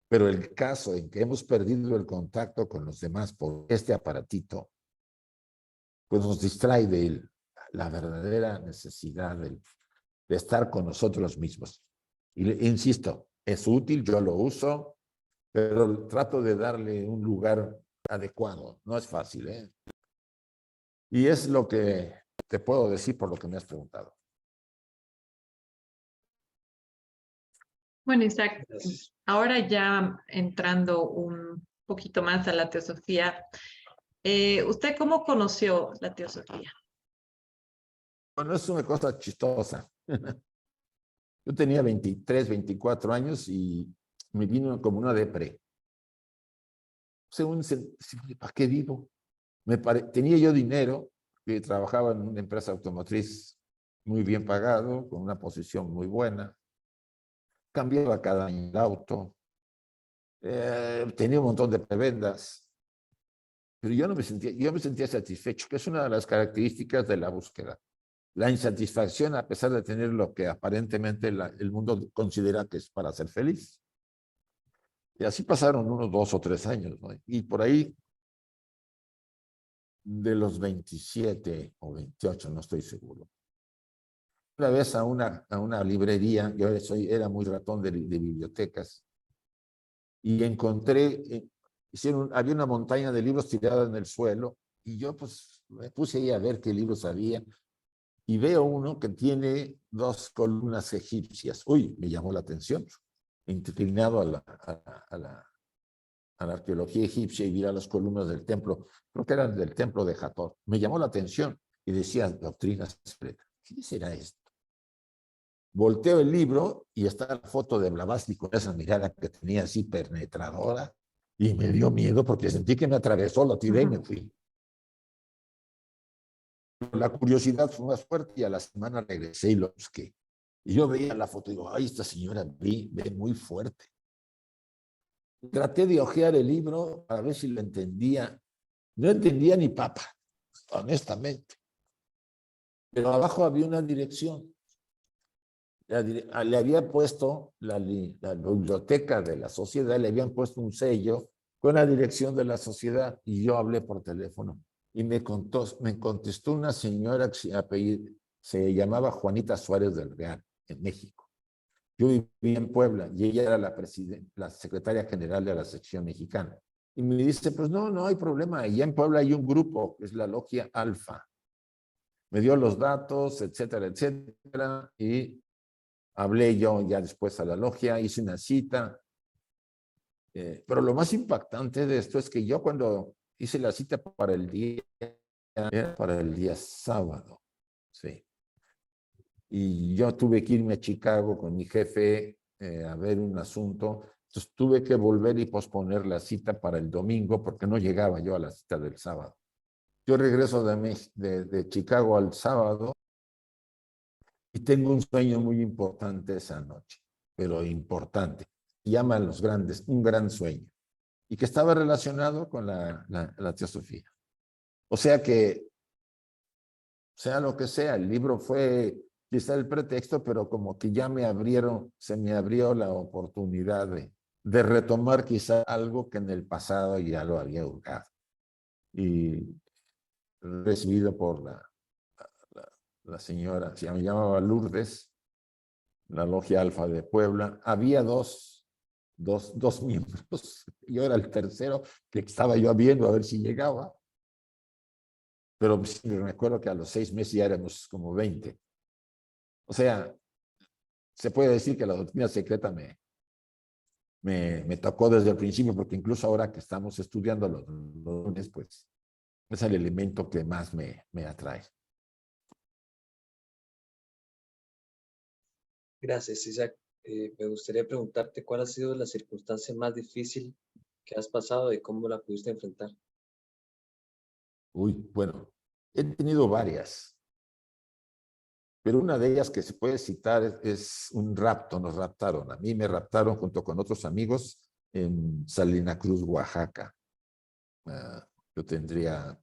Pero el caso en que hemos perdido el contacto con los demás por este aparatito, pues nos distrae de la verdadera necesidad de estar con nosotros mismos. Y insisto, es útil, yo lo uso, pero trato de darle un lugar adecuado. No es fácil, ¿eh? Y es lo que te puedo decir por lo que me has preguntado. Bueno, Isaac, ahora ya entrando un poquito más a la teosofía, ¿usted cómo conoció la teosofía? Bueno, es una cosa chistosa. Yo tenía 23, 24 años y me vino como una depre. Según, ¿para qué vivo? Tenía yo dinero, que trabajaba en una empresa automotriz muy bien pagado, con una posición muy buena. Cambiaba cada año el auto. Tenía un montón de prebendas. Pero yo me sentía satisfecho, que es una de las características de la búsqueda. La insatisfacción a pesar de tener lo que aparentemente el mundo considera que es para ser feliz. Y así pasaron unos 2 o 3 años, ¿no? Y por ahí, de los 27 o 28, no estoy seguro. Una vez a una librería, yo era muy ratón de bibliotecas, y encontré, había una montaña de libros tirada en el suelo, y yo pues me puse ahí a ver qué libros había, y veo uno que tiene 2 columnas egipcias. Uy, me llamó la atención, inclinado a la arqueología egipcia y vi las columnas del templo, creo que eran del templo de Hathor. Me llamó la atención y decía doctrinas secretas. ¿Qué será esto? Volteo el libro y está la foto de Blavatsky con esa mirada que tenía así penetradora y me dio miedo porque sentí que me atravesó, lo tiré y me fui. La curiosidad fue más fuerte y a la semana regresé y lo busqué. Y yo veía la foto y digo, ay, esta señora ve muy fuerte. Traté de hojear el libro para ver si lo entendía. No entendía ni papa, honestamente. Pero abajo había una dirección. Le había puesto la biblioteca de la sociedad, le habían puesto un sello con la dirección de la sociedad y yo hablé por teléfono y me contestó una señora que se llamaba Juanita Suárez del Real, en México. Yo vivía en Puebla y ella era la secretaria general de la sección mexicana. Y me dice, pues no hay problema. Allá en Puebla hay un grupo, que es la Logia Alfa. Me dio los datos, etcétera, etcétera. Y hablé yo ya después a la logia, hice una cita. Pero lo más impactante de esto es que yo cuando hice la cita para el día sábado, sí. Y yo tuve que irme a Chicago con mi jefe a ver un asunto. Entonces tuve que volver y posponer la cita para el domingo porque no llegaba yo a la cita del sábado. Yo regreso de Chicago al sábado y tengo un sueño muy importante esa noche, pero importante. Se llama Los Grandes, un gran sueño. Y que estaba relacionado con la teosofía. O sea que, sea lo que sea, el libro fue quizá el pretexto, pero como que ya se me abrió la oportunidad de retomar quizá algo que en el pasado ya lo había hurgado. Y recibido por la señora, se llamaba Lourdes, la Logia Alfa de Puebla. Había dos miembros. Yo era el tercero, que estaba yo viendo a ver si llegaba. Pero me acuerdo que a los 6 meses ya éramos como 20. O sea, se puede decir que la doctrina secreta me tocó desde el principio, porque incluso ahora que estamos estudiando los dones, pues es el elemento que más me atrae. Gracias, Isaac. Me gustaría preguntarte cuál ha sido la circunstancia más difícil que has pasado y cómo la pudiste enfrentar. Uy, bueno, he tenido varias, pero una de ellas que se puede citar es un rapto. Nos raptaron. A mí me raptaron junto con otros amigos en Salina Cruz, Oaxaca. Yo tendría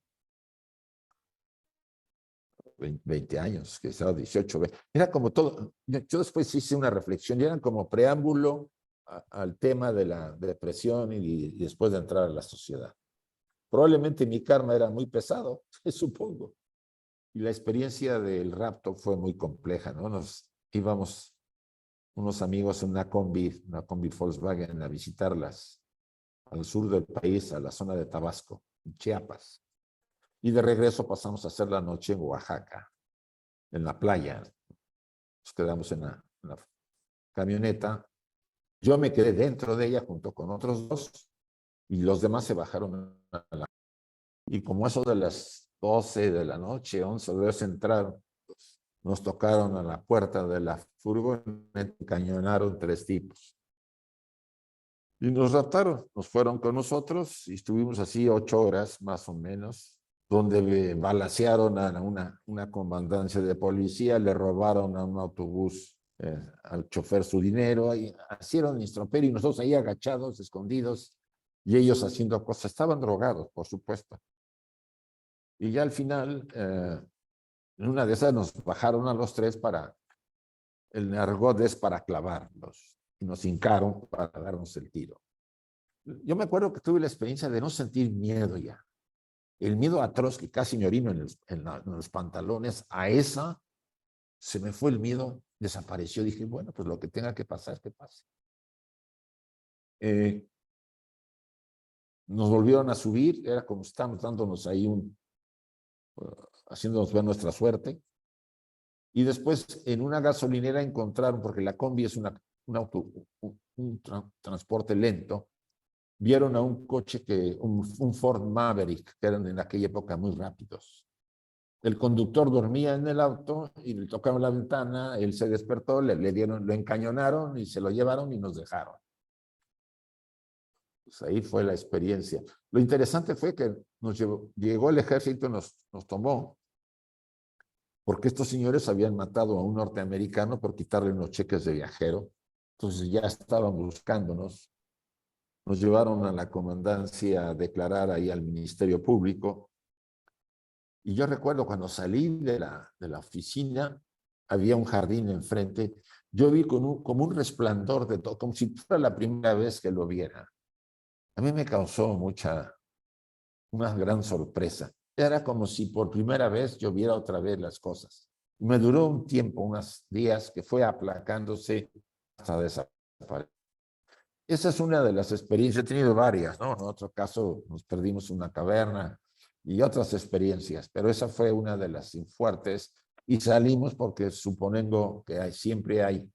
20 años, que estaba 18. Era como todo. Yo después hice una reflexión y eran como preámbulo al tema de la depresión y después de entrar a la sociedad. Probablemente mi karma era muy pesado, supongo. Y la experiencia del rapto fue muy compleja, ¿no? Nos íbamos unos amigos en una combi Volkswagen a visitarlas al sur del país, a la zona de Tabasco, en Chiapas. Y de regreso pasamos a hacer la noche en Oaxaca, en la playa. Nos quedamos en la camioneta. Yo me quedé dentro de ella junto con otros dos y los demás se bajaron a la. Y como eso de las 12 de la noche, 11 de entraron, pues, nos tocaron a la puerta de la furgoneta, encañonaron 3 tipos. Y nos raptaron, nos fueron con nosotros y estuvimos así 8 horas más o menos, donde balacearon a una comandancia de policía, le robaron a un autobús al chofer su dinero, y hicieron estroperio y nosotros ahí agachados, escondidos, y ellos haciendo cosas. Estaban drogados, por supuesto. Y ya al final, en una de esas nos bajaron a los 3 el argot es para clavarlos, y nos hincaron para darnos el tiro. Yo me acuerdo que tuve la experiencia de no sentir miedo ya. El miedo atroz que casi me orino en los pantalones, a esa se me fue el miedo, desapareció. Dije, bueno, pues lo que tenga que pasar, que pase. Nos volvieron a subir, era como estábamos dándonos ahí haciéndonos ver nuestra suerte. Y después en una gasolinera encontraron, porque la combi es un transporte lento, vieron a un coche, un Ford Maverick, que eran en aquella época muy rápidos. El conductor dormía en el auto y le tocaron la ventana, él se despertó, lo encañonaron y se lo llevaron y nos dejaron. Pues ahí fue la experiencia. Lo interesante fue que llegó el ejército y nos tomó, porque estos señores habían matado a un norteamericano por quitarle unos cheques de viajero. Entonces ya estaban buscándonos. Nos llevaron a la comandancia a declarar ahí al Ministerio Público. Y yo recuerdo cuando salí de la oficina, había un jardín enfrente. Yo vi como un resplandor de todo, como si fuera la primera vez que lo viera. A mí me causó una gran sorpresa. Era como si por primera vez yo viera otra vez las cosas. Me duró un tiempo, unos días, que fue aplacándose hasta desaparecer. Esa es una de las experiencias. He tenido varias, ¿no? En otro caso nos perdimos en una caverna y otras experiencias, pero esa fue una de las fuertes y salimos porque supongo que siempre hay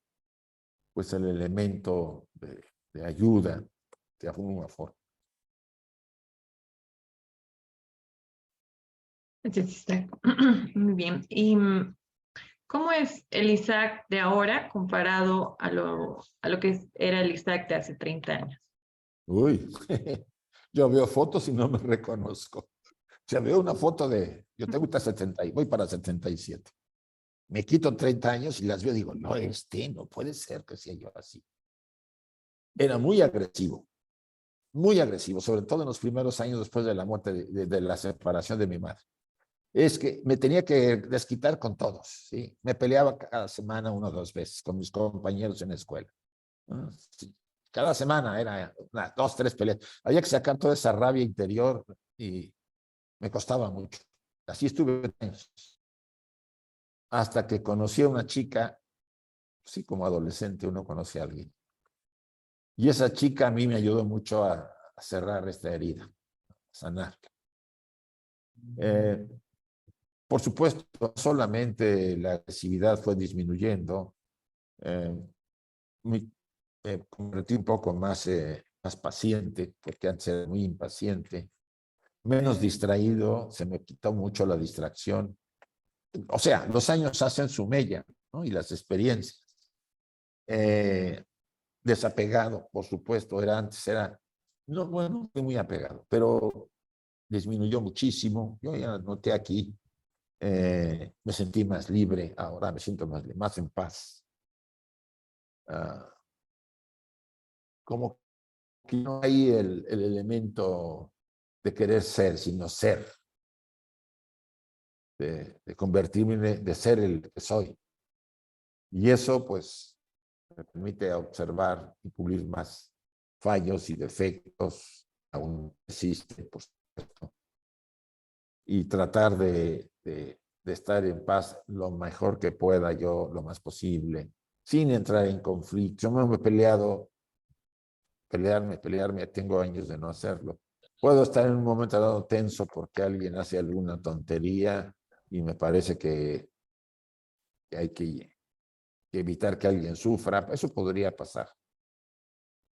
pues el elemento de ayuda de alguna forma. Muy bien. ¿Y cómo es el Isaac de ahora comparado a lo que era el Isaac de hace 30 años? Uy, yo veo fotos y no me reconozco. O sea, veo una foto yo tengo hasta 70, voy para 77. Me quito 30 años y las veo y digo, no, no puede ser que sea yo así. Era muy agresivo. muy agresivo, sobre todo en los primeros años después de la muerte, de la separación de mi madre. Es que me tenía que desquitar con todos, ¿sí? Me peleaba cada semana 1 o 2 veces con mis compañeros en la escuela. Sí. Cada semana era 2, 3 peleas. Había que sacar toda esa rabia interior y me costaba mucho. Así estuve años. Hasta que conocí a una chica, sí, como adolescente uno conoce a alguien. Y esa chica a mí me ayudó mucho a cerrar esta herida, a sanar. Por supuesto, solamente la agresividad fue disminuyendo. Me convertí un poco más, más paciente, porque antes era muy impaciente. Menos distraído, se me quitó mucho la distracción. O sea, los años hacen su mella, ¿no? Y las experiencias. Desapegado, por supuesto, no, bueno, fui muy apegado, pero disminuyó muchísimo. Yo ya noté aquí, me sentí más libre, ahora me siento más en paz. Como que no hay el elemento de querer ser, sino ser, de convertirme, de ser el que soy. Y eso, pues, me permite observar y pulir más fallos y defectos, aún existe, por supuesto, y tratar de estar en paz lo mejor que pueda yo, lo más posible, sin entrar en conflicto. Yo me he peleado, pelearme, tengo años de no hacerlo. Puedo estar en un momento dado tenso porque alguien hace alguna tontería y me parece que hay que evitar que alguien sufra. Eso podría pasar.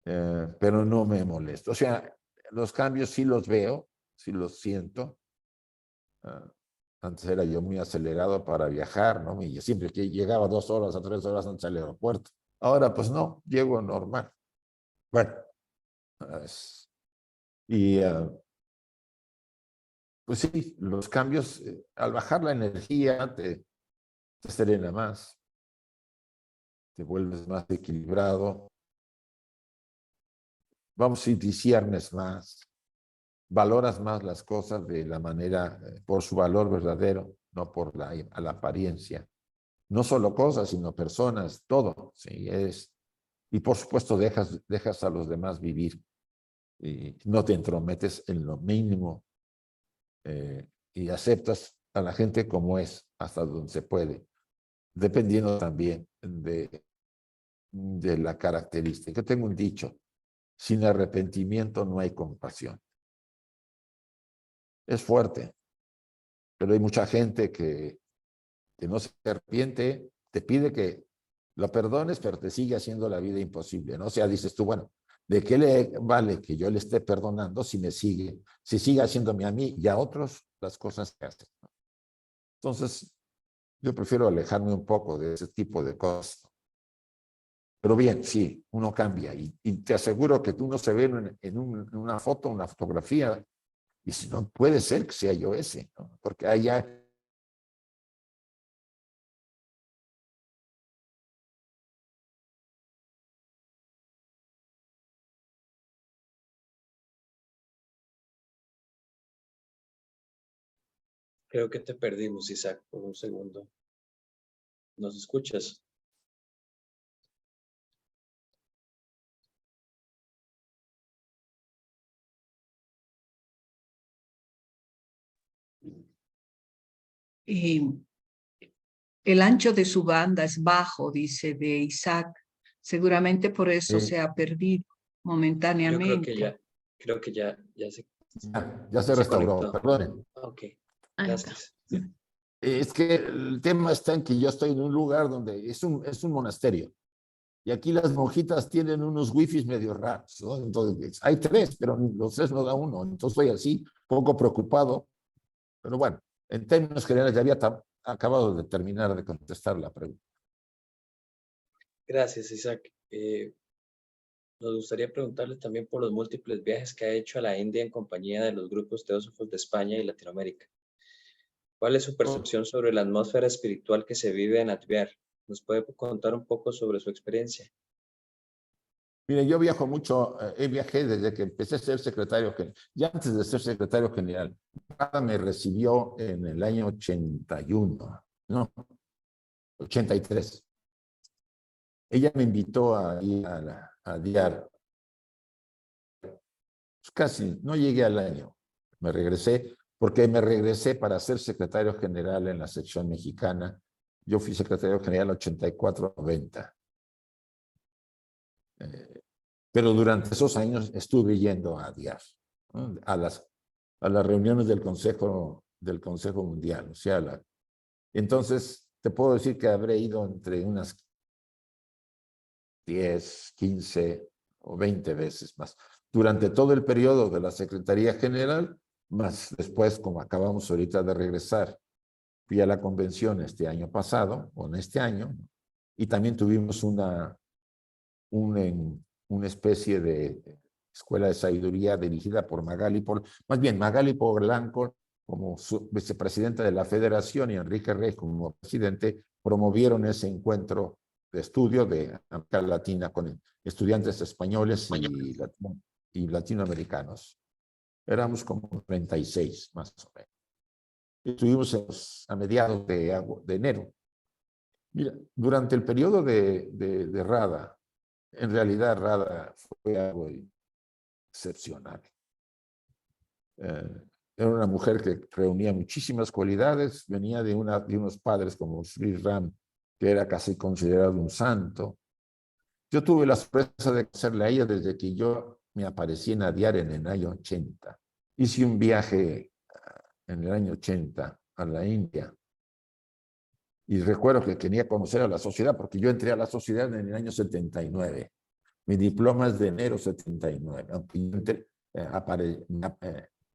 Pero no me molesto. O sea, los cambios sí los veo, sí los siento. Antes era yo muy acelerado para viajar, ¿no? Y siempre que llegaba 2 horas a 3 horas antes del aeropuerto. Ahora, pues no, llego normal. Bueno, y pues sí, los cambios, al bajar la energía, te serena más, te vuelves más equilibrado, vamos, y disiernes más, valoras más las cosas de la manera, por su valor verdadero, no por la apariencia. No solo cosas, sino personas, todo. ¿Sí? Y por supuesto dejas a los demás vivir y no te entrometes en lo mínimo y aceptas a la gente como es, hasta donde se puede, dependiendo también de la característica. Yo tengo un dicho, sin arrepentimiento no hay compasión. Es fuerte, pero hay mucha gente que no se arrepiente, te pide que lo perdones, pero te sigue haciendo la vida imposible, ¿no? O sea, dices tú, bueno, ¿de qué le vale que yo le esté perdonando si sigue haciéndome a mí y a otros las cosas que hacen? Entonces, yo prefiero alejarme un poco de ese tipo de cosas. Pero bien, sí, uno cambia y te aseguro que tú no se ve en una foto, una fotografía, y si no, puede ser que sea yo ese, ¿no? Porque allá Creo que te perdimos, Isaac, por un segundo. ¿Nos escuchas? El ancho de su banda es bajo, dice de Isaac. Seguramente por eso se ha perdido Yo momentáneamente. creo que ya ya se se restauró, conectó. perdonen. Ok, Ahí está. gracias. Es que el tema está en que yo estoy en un lugar donde es un monasterio. Y aquí las monjitas tienen unos wifis medio raros, ¿no? Entonces, hay 3, pero los 3 no da uno. Entonces estoy así, poco preocupado. Pero bueno, en términos generales, ya había acabado de terminar de contestar la pregunta. Gracias, Isaac. Nos gustaría preguntarle también por los múltiples viajes que ha hecho a la India en compañía de los grupos teósofos de España y Latinoamérica. ¿Cuál es su percepción sobre la atmósfera espiritual que se vive en Adviar? ¿Nos puede contar un poco sobre su experiencia? Mire, yo viajo mucho, viajé desde que empecé a ser secretario general, ya antes de ser secretario general. Rada me recibió en el año 81, no, 83. Ella me invitó a ir a DIAR. Pues casi, no llegué al año. Me regresé, porque me regresé para ser secretario general en la sección mexicana. Yo fui secretario general 84-90. Pero durante esos años estuve yendo a DIAR, ¿no? a las reuniones del Consejo Mundial. O sea, entonces, te puedo decir que habré ido entre unas 10, 15 o 20 veces más. Durante todo el periodo de la Secretaría General, más después, como acabamos ahorita de regresar, fui a la convención este año pasado, o en este año, y también tuvimos una especie de escuela de sabiduría dirigida por Magali Polanco como vicepresidenta de la Federación y Enrique Rey como presidente, promovieron ese encuentro de estudio de América Latina con estudiantes españoles y latinoamericanos. Éramos como 36 más o menos. Estuvimos a mediados de enero. Mira, durante el periodo de Rada, en realidad Rada fue algo excepcional. Era una mujer que reunía muchísimas cualidades, venía de unos padres como Sri Ram, que era casi considerado un santo. Yo tuve la sorpresa de conocerle a ella desde que yo me aparecí en Adyar en el año 80. Hice un viaje en el año 80 a la India. Y recuerdo que quería conocer a la sociedad, porque yo entré a la sociedad en el año 79. Mi diploma es de enero 79, aunque yo entré,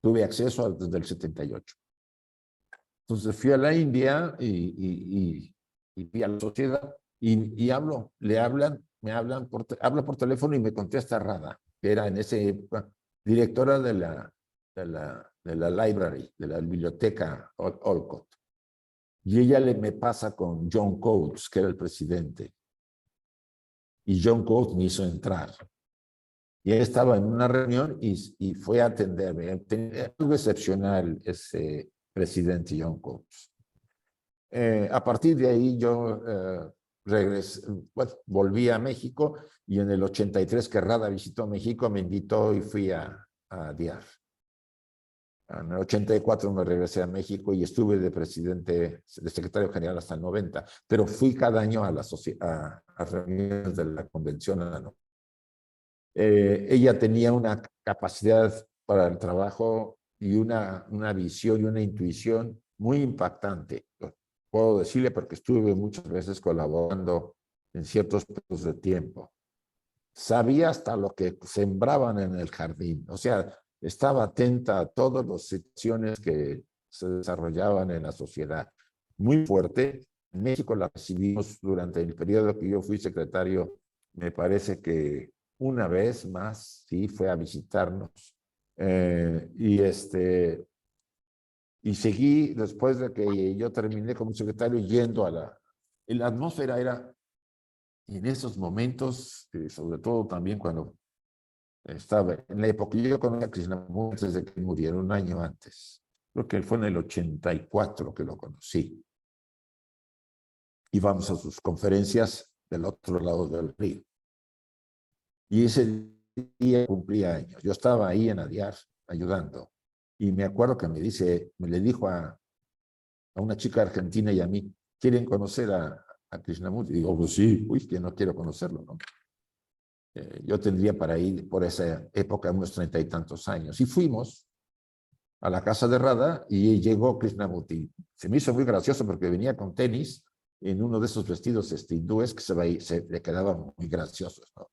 tuve acceso desde el 78. Entonces fui a la India y fui a la sociedad hablo, hablo por teléfono y me contesta Rada, que era en ese época directora de la library, de la biblioteca Olcott. Y ella me pasa con John Coates, que era el presidente. Y John Coates me hizo entrar. Y él estaba en una reunión y fue a atenderme. Tenía algo excepcional ese presidente John Coates. A partir de ahí yo regresé, bueno, volví a México y en el 83 que Rada visitó México me invitó y fui a DIAR. En el 84 me regresé a México y estuve de secretario general hasta el 90, pero fui cada año a reuniones de la convención anual. Ella tenía una capacidad para el trabajo y una visión y una intuición muy impactante. Puedo decirle porque estuve muchas veces colaborando en ciertos periodos de tiempo. Sabía hasta lo que sembraban en el jardín. O sea, estaba atenta a todas las situaciones que se desarrollaban en la sociedad. Muy fuerte. En México la recibimos durante el periodo que yo fui secretario. Me parece que una vez más, sí, fue a visitarnos. Y seguí después de que yo terminé como secretario yendo la atmósfera era en esos momentos, sobre todo también cuando estaba en la época, yo conocí a Krishnamurti desde que muriera un año antes. Creo que fue en el 84 que lo conocí. Íbamos a sus conferencias del otro lado del río. Y ese día cumplía años. Yo estaba ahí en Adyar ayudando. Y me acuerdo que me le dijo a una chica argentina y a mí, ¿quieren conocer a Krishnamurti? Y digo, pues sí, uy, que no quiero conocerlo, ¿no? Yo tendría para ir por esa época unos 30 y tantos años. Y fuimos a la casa de Rada y llegó Krishnamurti. Se me hizo muy gracioso porque venía con tenis en uno de esos vestidos hindúes que se le quedaban muy graciosos, ¿no?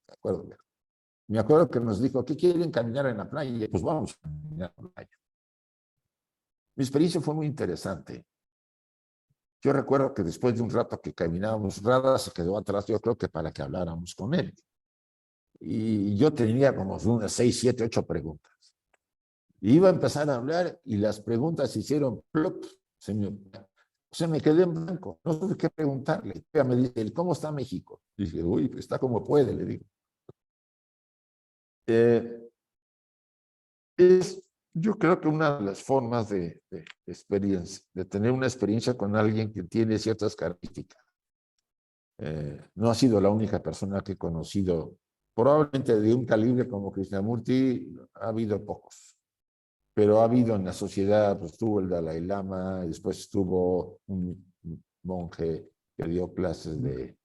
Me acuerdo que nos dijo, ¿qué quieren caminar en la playa? Y pues vamos a caminar en la playa. Mi experiencia fue muy interesante. Yo recuerdo que después de un rato que caminábamos, Rada se quedó atrás, yo creo que para que habláramos con él. Y yo tenía como unas 6, 7, 8 preguntas. Iba a empezar a hablar y las preguntas se hicieron plop. Se me quedé en blanco. No sé qué preguntarle. Ella me dice, ¿cómo está México? Dije, uy, pues está como puede, le digo. Yo creo que una de las formas de experiencia, de tener una experiencia con alguien que tiene ciertas características. No ha sido la única persona que he conocido, probablemente de un calibre como Krishnamurti, ha habido pocos, pero ha habido en la sociedad, pues estuvo el Dalai Lama, después estuvo un monje que dio clases de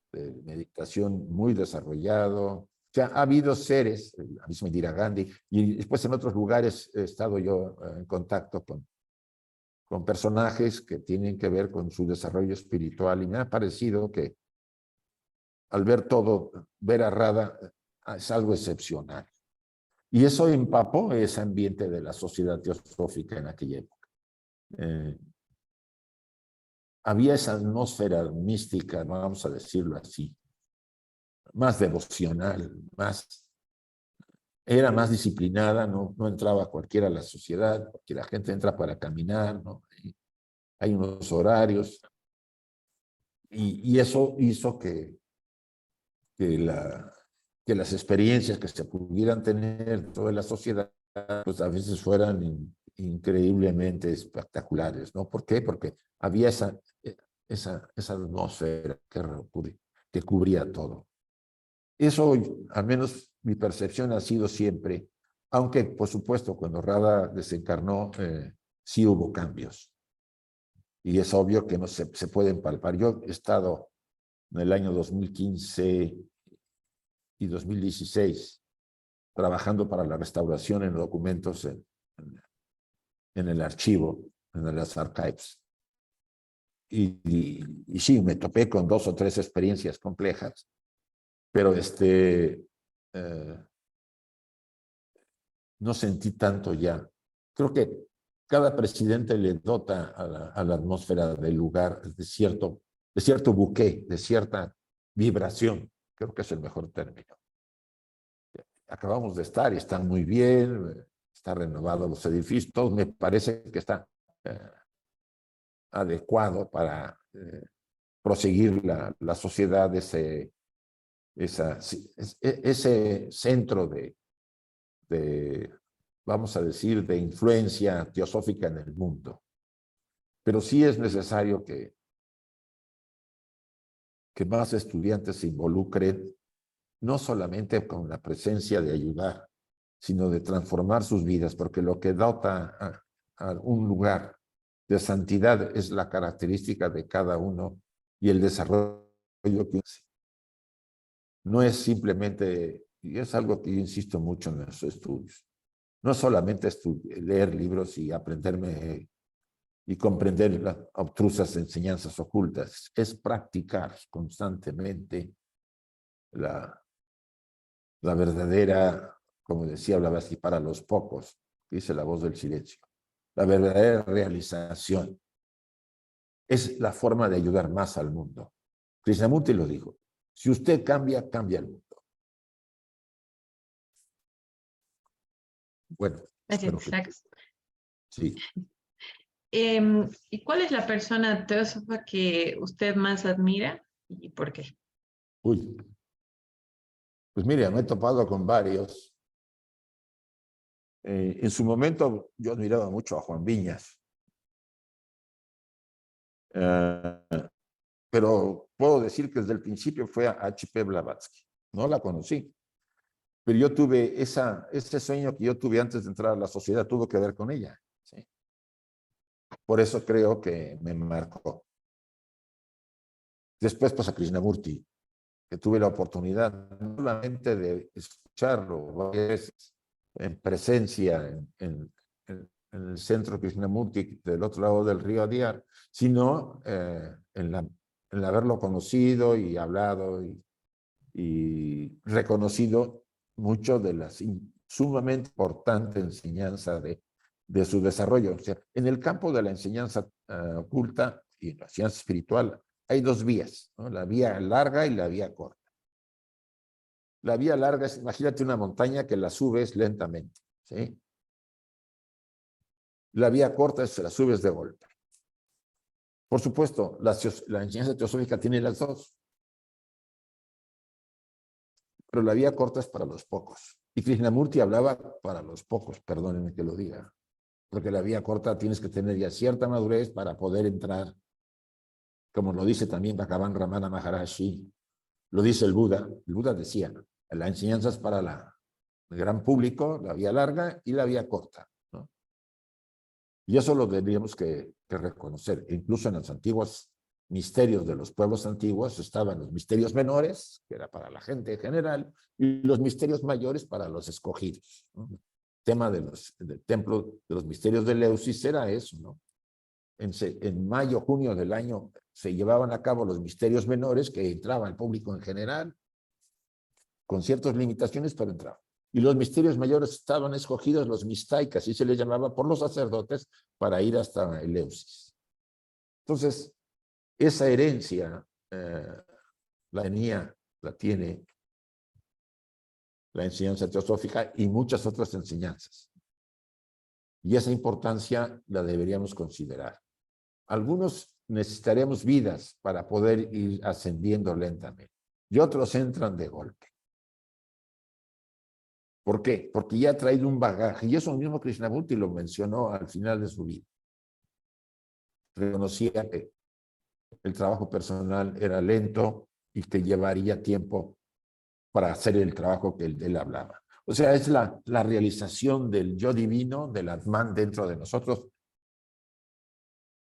meditación muy desarrollado. O sea, ha habido seres, la misma Indira Gandhi, y después en otros lugares he estado yo en contacto con personajes que tienen que ver con su desarrollo espiritual, y me ha parecido que al ver todo, ver a Radha es algo excepcional. Y eso empapó ese ambiente de la sociedad teosófica en aquella época. Había esa atmósfera mística, vamos a decirlo así, más devocional, era más disciplinada, no entraba cualquiera a la sociedad, porque la gente entra para caminar, ¿no? Hay unos horarios, y eso hizo que las experiencias que se pudieran tener toda la sociedad, pues a veces fueran increíblemente espectaculares, ¿no? ¿Por qué? Porque había esa atmósfera que cubría todo. Eso, al menos mi percepción ha sido siempre, aunque por supuesto cuando Radha desencarnó, sí hubo cambios. Y es obvio que no se pueden palpar. Yo he estado en el año 2015 y 2016 trabajando para la restauración en documentos en el archivo, en las archives. Y sí, me topé con 2 o 3 experiencias complejas, pero no sentí tanto ya. Creo que cada presidente le dota a la atmósfera del lugar de cierto buqué, de cierta vibración. Creo que es el mejor término. Acabamos de estar y están muy bien, está renovado los edificios, todo me parece que está adecuado para proseguir la sociedad, ese centro vamos a decir, de influencia teosófica en el mundo. Pero sí es necesario que más estudiantes se involucren, no solamente con la presencia de ayudar, sino de transformar sus vidas, porque lo que dota a un lugar de santidad es la característica de cada uno y el desarrollo que hace. No es simplemente, y es algo que yo insisto mucho en los estudios, no solamente leer libros y aprenderme y comprender las obtrusas enseñanzas ocultas, es practicar constantemente la verdadera, como decía Blavatsky, para los pocos, dice la voz del silencio, la verdadera realización. Es la forma de ayudar más al mundo. Krishnamurti lo dijo, si usted cambia, cambia el mundo. Bueno, espero que sí. ¿Y cuál es la persona teósofa que usted más admira y por qué? Uy, pues mire, me he topado con varios. En su momento yo admiraba mucho a Juan Viñas. Pero puedo decir que desde el principio fue a H.P. Blavatsky. No la conocí. Pero yo tuve ese sueño que yo tuve antes de entrar a la sociedad, tuvo que ver con ella. ¿Sí? Por eso creo que me marcó. Después, pues a Krishnamurti, que tuve la oportunidad no solamente de escucharlo en presencia en el centro Krishnamurti del otro lado del río Adyar, sino en haberlo conocido y hablado y reconocido mucho de la sumamente importante enseñanza de su desarrollo. O sea, en el campo de la enseñanza oculta y la ciencia espiritual hay 2 vías, ¿no? La vía larga y la vía corta. La vía larga es, imagínate una montaña que la subes lentamente, ¿sí? La vía corta es la subes de golpe. Por supuesto, la enseñanza teosófica tiene las 2. Pero la vía corta es para los pocos. Y Krishnamurti hablaba para los pocos, perdónenme que lo diga, porque la vía corta tienes que tener ya cierta madurez para poder entrar, como lo dice también Bhagavan Ramana Maharaji, lo dice el Buda. El Buda decía, la enseñanza es para el gran público, la vía larga y la vía corta, ¿no? Y eso lo tendríamos que reconocer. Incluso en los antiguos misterios de los pueblos antiguos estaban los misterios menores, que era para la gente en general, y los misterios mayores para los escogidos, ¿no? El tema del templo de los misterios de Eleusis era eso, ¿no? En mayo, junio del año se llevaban a cabo los misterios menores, que entraba el público en general, con ciertas limitaciones, pero entraba. Y los misterios mayores estaban escogidos, los mistaikas, así se les llamaba, por los sacerdotes, para ir hasta Eleusis. Entonces, esa herencia la tiene la enseñanza teosófica y muchas otras enseñanzas. Y esa importancia la deberíamos considerar. Algunos necesitaremos vidas para poder ir ascendiendo lentamente y otros entran de golpe. ¿Por qué? Porque ya ha traído un bagaje, y eso mismo Krishnamurti lo mencionó al final de su vida. Reconocía que el trabajo personal era lento y que llevaría tiempo para hacer el trabajo que él hablaba. O sea, es la realización del yo divino, del Atman dentro de nosotros,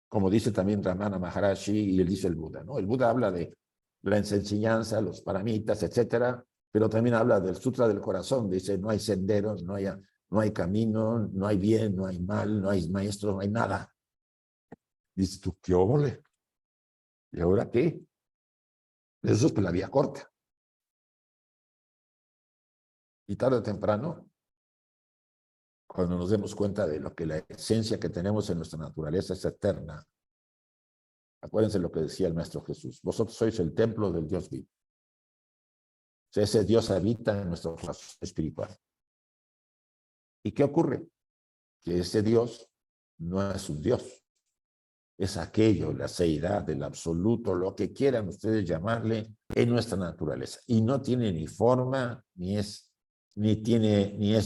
como dice también Ramana Maharaji y él dice el Buda, ¿no? El Buda habla de la enseñanza, los paramitas, etcétera, pero también habla del sutra del corazón. Dice, no hay senderos, no hay camino, no hay bien, no hay mal, no hay maestro, no hay nada. Dice, ¿tú qué óvole? ¿Y ahora qué? Eso es por la vía corta. Y tarde o temprano, cuando nos demos cuenta de lo que la esencia que tenemos en nuestra naturaleza es eterna, acuérdense lo que decía el Maestro Jesús, vosotros sois el templo del Dios vivo. O sea, ese Dios habita en nuestro corazón espiritual. ¿Y qué ocurre? Que ese Dios no es un Dios, es aquello, la seidad, el absoluto, lo que quieran ustedes llamarle, en nuestra naturaleza. Y no tiene ni forma, ni es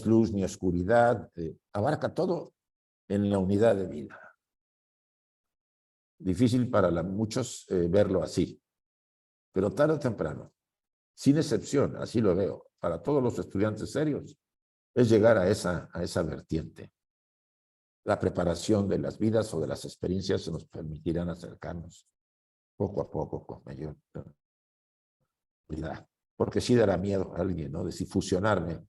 luz, ni oscuridad, abarca todo en la unidad de vida. Difícil para muchos verlo así, pero tarde o temprano, sin excepción, así lo veo, para todos los estudiantes serios, es llegar a esa vertiente. La preparación de las vidas o de las experiencias nos permitirán acercarnos poco a poco con mayor cuidado. Porque sí dará miedo a alguien, ¿no? De si fusionarme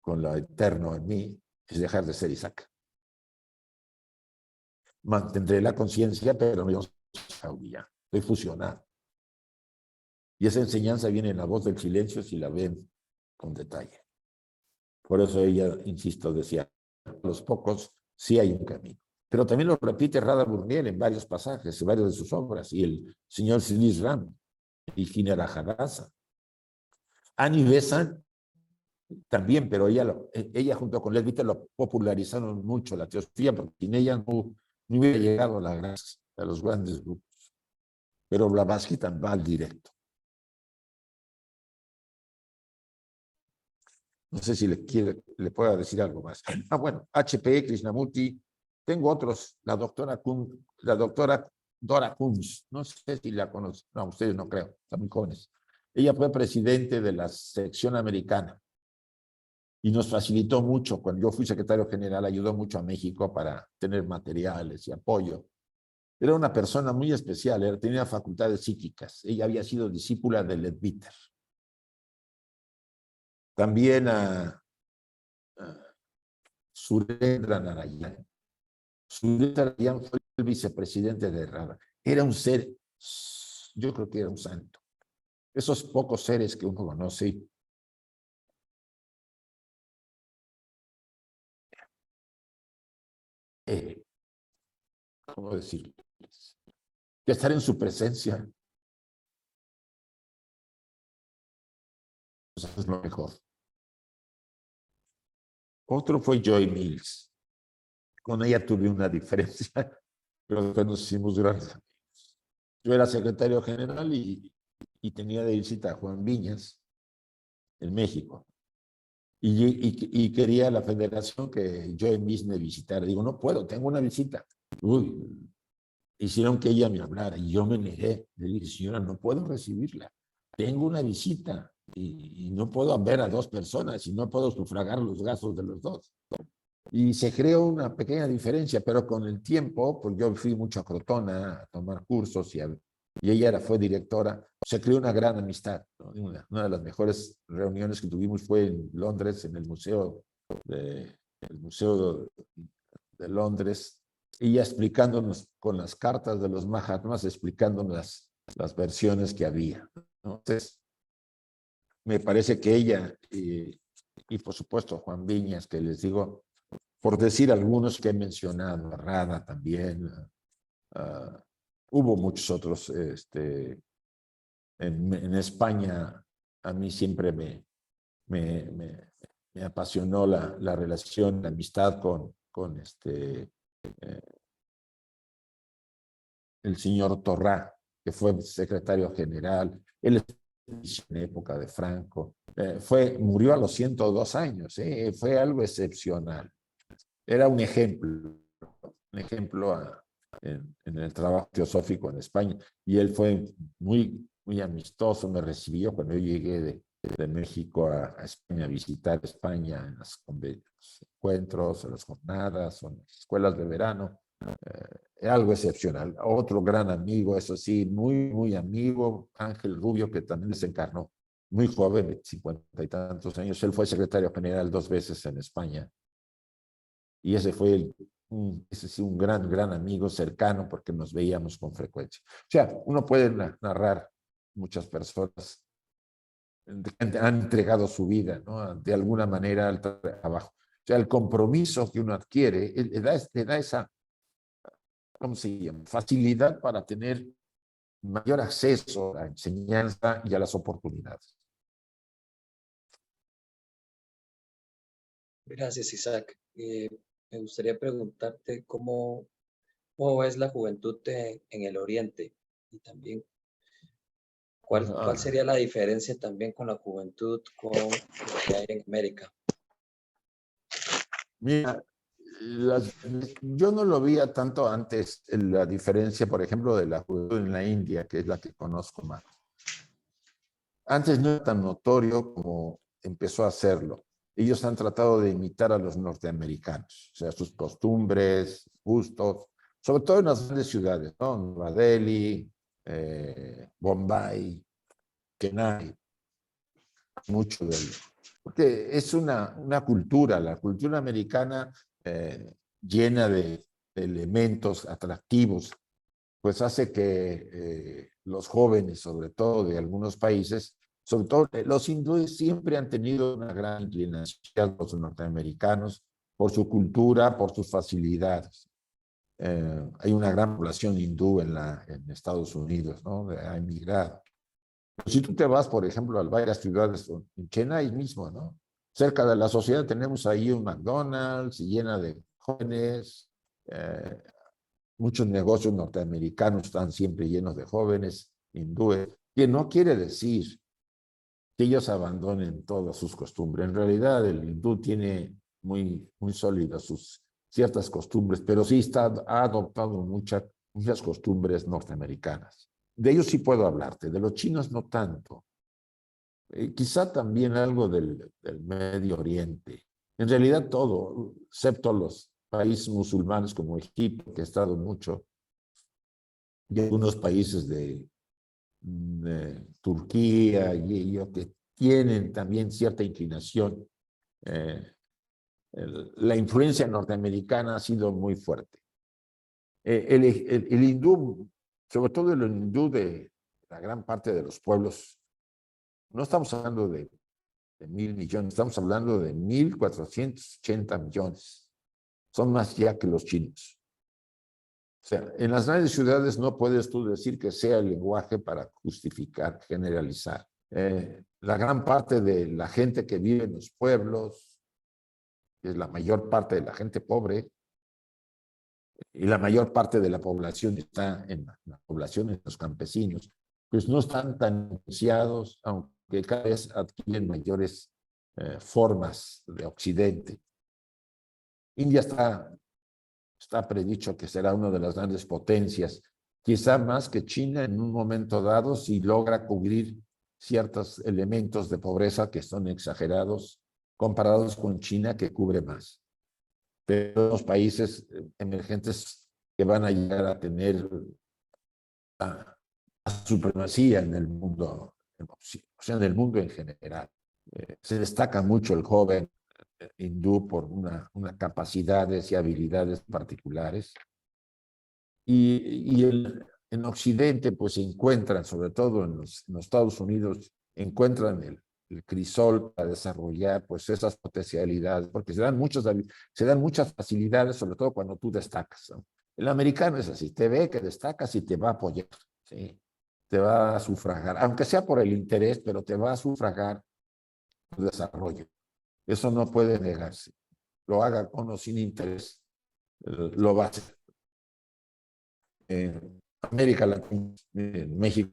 con lo eterno en mí es dejar de ser Isaac. Mantendré la conciencia, pero no estoy fusionado. Y esa enseñanza viene en la voz del silencio si la ven con detalle. Por eso ella, insisto, decía, los pocos sí hay un camino. Pero también lo repite Radha Burnier en varios pasajes, en varias de sus obras, y el señor Siddhis Ram, y Jinarajadasa. Annie Besant también, pero ella junto con Leadbeater lo popularizaron mucho, la teosofía, porque sin ella no hubiera llegado a los grandes grupos. Pero Blavatsky también va al directo. No sé si le pueda decir algo más. Bueno, HP, Krishnamurti. Tengo otros, la doctora Dora Kunz. No sé si la conocen. No, ustedes no creo, están muy jóvenes. Ella fue presidente de la sección americana y nos facilitó mucho. Cuando yo fui secretario general, ayudó mucho a México para tener materiales y apoyo. Era una persona muy especial, tenía facultades psíquicas. Ella había sido discípula de Leadbeater. También a Surendra Narayan. Surendra Narayan fue el vicepresidente de Radha. Era un ser, yo creo que era un santo. Esos pocos seres que uno conoce. ¿Cómo decirlo? Que estar en su presencia es lo mejor. Otro fue Joy Mills. Con ella tuve una diferencia, pero después nos hicimos grandes amigos. Yo era secretario general y tenía de visita a Juan Viñas en México. Y quería la federación que yo mismo me visitara. Digo, no puedo, tengo una visita. Uy, hicieron que ella me hablara y yo me negué. Le dije, señora, no puedo recibirla. Tengo una visita y no puedo ver a dos personas y no puedo sufragar los gastos de los dos. Y se creó una pequeña diferencia, pero con el tiempo, pues yo fui mucho a Crotona a tomar cursos y ella fue directora, se creó una gran amistad, ¿no? Una de las mejores reuniones que tuvimos fue en Londres, en el museo de Londres, ella explicándonos con las cartas de los Mahatmas, explicándonos las versiones que había, ¿no? Entonces, me parece que ella y por supuesto Juan Viñas, que les digo, por decir algunos que he mencionado, Rada también, hubo muchos otros. En España a mí siempre me apasionó la relación, la amistad con el señor Torrá, que fue secretario general. Él en época de Franco. Murió a los 102 años, fue algo excepcional. Era un ejemplo en el trabajo teosófico en España. Y él fue muy, muy amistoso, me recibió cuando yo llegué de México a España, a visitar España en los encuentros, en las jornadas, en las escuelas de verano. Algo excepcional. Otro gran amigo, eso sí, muy, muy amigo, Ángel Rubio, que también desencarnó muy joven, de 50 y tantos años. Él fue secretario general 2 veces en España. Y ese fue ese sí, un gran, gran amigo cercano porque nos veíamos con frecuencia. O sea, uno puede narrar muchas personas que han entregado su vida, ¿no? De alguna manera al trabajo. O sea, el compromiso que uno adquiere le da esa, ¿cómo se llama? Facilidad para tener mayor acceso a la enseñanza y a las oportunidades. Gracias, Isaac. Me gustaría preguntarte cómo es la juventud en el Oriente y también cuál sería la diferencia también con la juventud con lo que hay en América. Mira, yo no lo veía tanto antes, la diferencia, por ejemplo, de la juventud en la India, que es la que conozco más. Antes no era tan notorio como empezó a hacerlo. Ellos han tratado de imitar a los norteamericanos, o sea, sus costumbres, gustos, sobre todo en las grandes ciudades, ¿no? Nueva Delhi, Bombay, Chennai, mucho de ello. Porque es una cultura, la cultura americana llena de elementos atractivos, pues hace que los jóvenes, sobre todo de algunos países, sobre todo los hindúes, siempre han tenido una gran inclinación a los norteamericanos por su cultura, por sus facilidades. Hay una gran población hindú en Estados Unidos, ¿no? Ha emigrado. Si tú te vas, por ejemplo, a varias ciudades, en Chennai mismo, ¿no? Cerca de la sociedad tenemos ahí un McDonald's llena de jóvenes, muchos negocios norteamericanos están siempre llenos de jóvenes hindúes, que no quiere decir que ellos abandonen todas sus costumbres. En realidad, el hindú tiene muy, muy sólidas sus ciertas costumbres, pero sí ha adoptado muchas costumbres norteamericanas. De ellos sí puedo hablarte, de los chinos no tanto. Quizá también algo del Medio Oriente. En realidad todo, excepto los países musulmanes como Egipto, que he estado mucho, y algunos países de Turquía y que tienen también cierta inclinación. La influencia norteamericana ha sido muy fuerte. El hindú, sobre todo el hindú de la gran parte de los pueblos, no estamos hablando de 1.000 millones, estamos hablando de 1.480 millones. Son más ya que los chinos. O sea, en las grandes ciudades no puedes tú decir que sea el lenguaje para justificar, generalizar. La gran parte de la gente que vive en los pueblos, que es la mayor parte de la gente pobre, y la mayor parte de la población está en la población, en los campesinos, pues no están tan iniciados, aunque cada vez adquieren mayores formas de Occidente. India está predicho que será una de las grandes potencias, quizá más que China en un momento dado, si logra cubrir ciertos elementos de pobreza que son exagerados comparados con China, que cubre más. Pero los países emergentes que van a llegar a tener la supremacía en el mundo, o sea, en el mundo en general. Se destaca mucho el joven hindú por unas capacidades y habilidades particulares. Y en Occidente, pues se encuentran, sobre todo en los Estados Unidos, encuentran el crisol para desarrollar pues esas potencialidades, porque se dan muchas facilidades, sobre todo cuando tú destacas, ¿no? El americano es así, te ve que destacas y te va a apoyar, ¿sí? Te va a sufragar, aunque sea por el interés, pero te va a sufragar tu desarrollo. Eso no puede negarse. Lo haga con o sin interés, lo va a hacer. En América Latina, en México,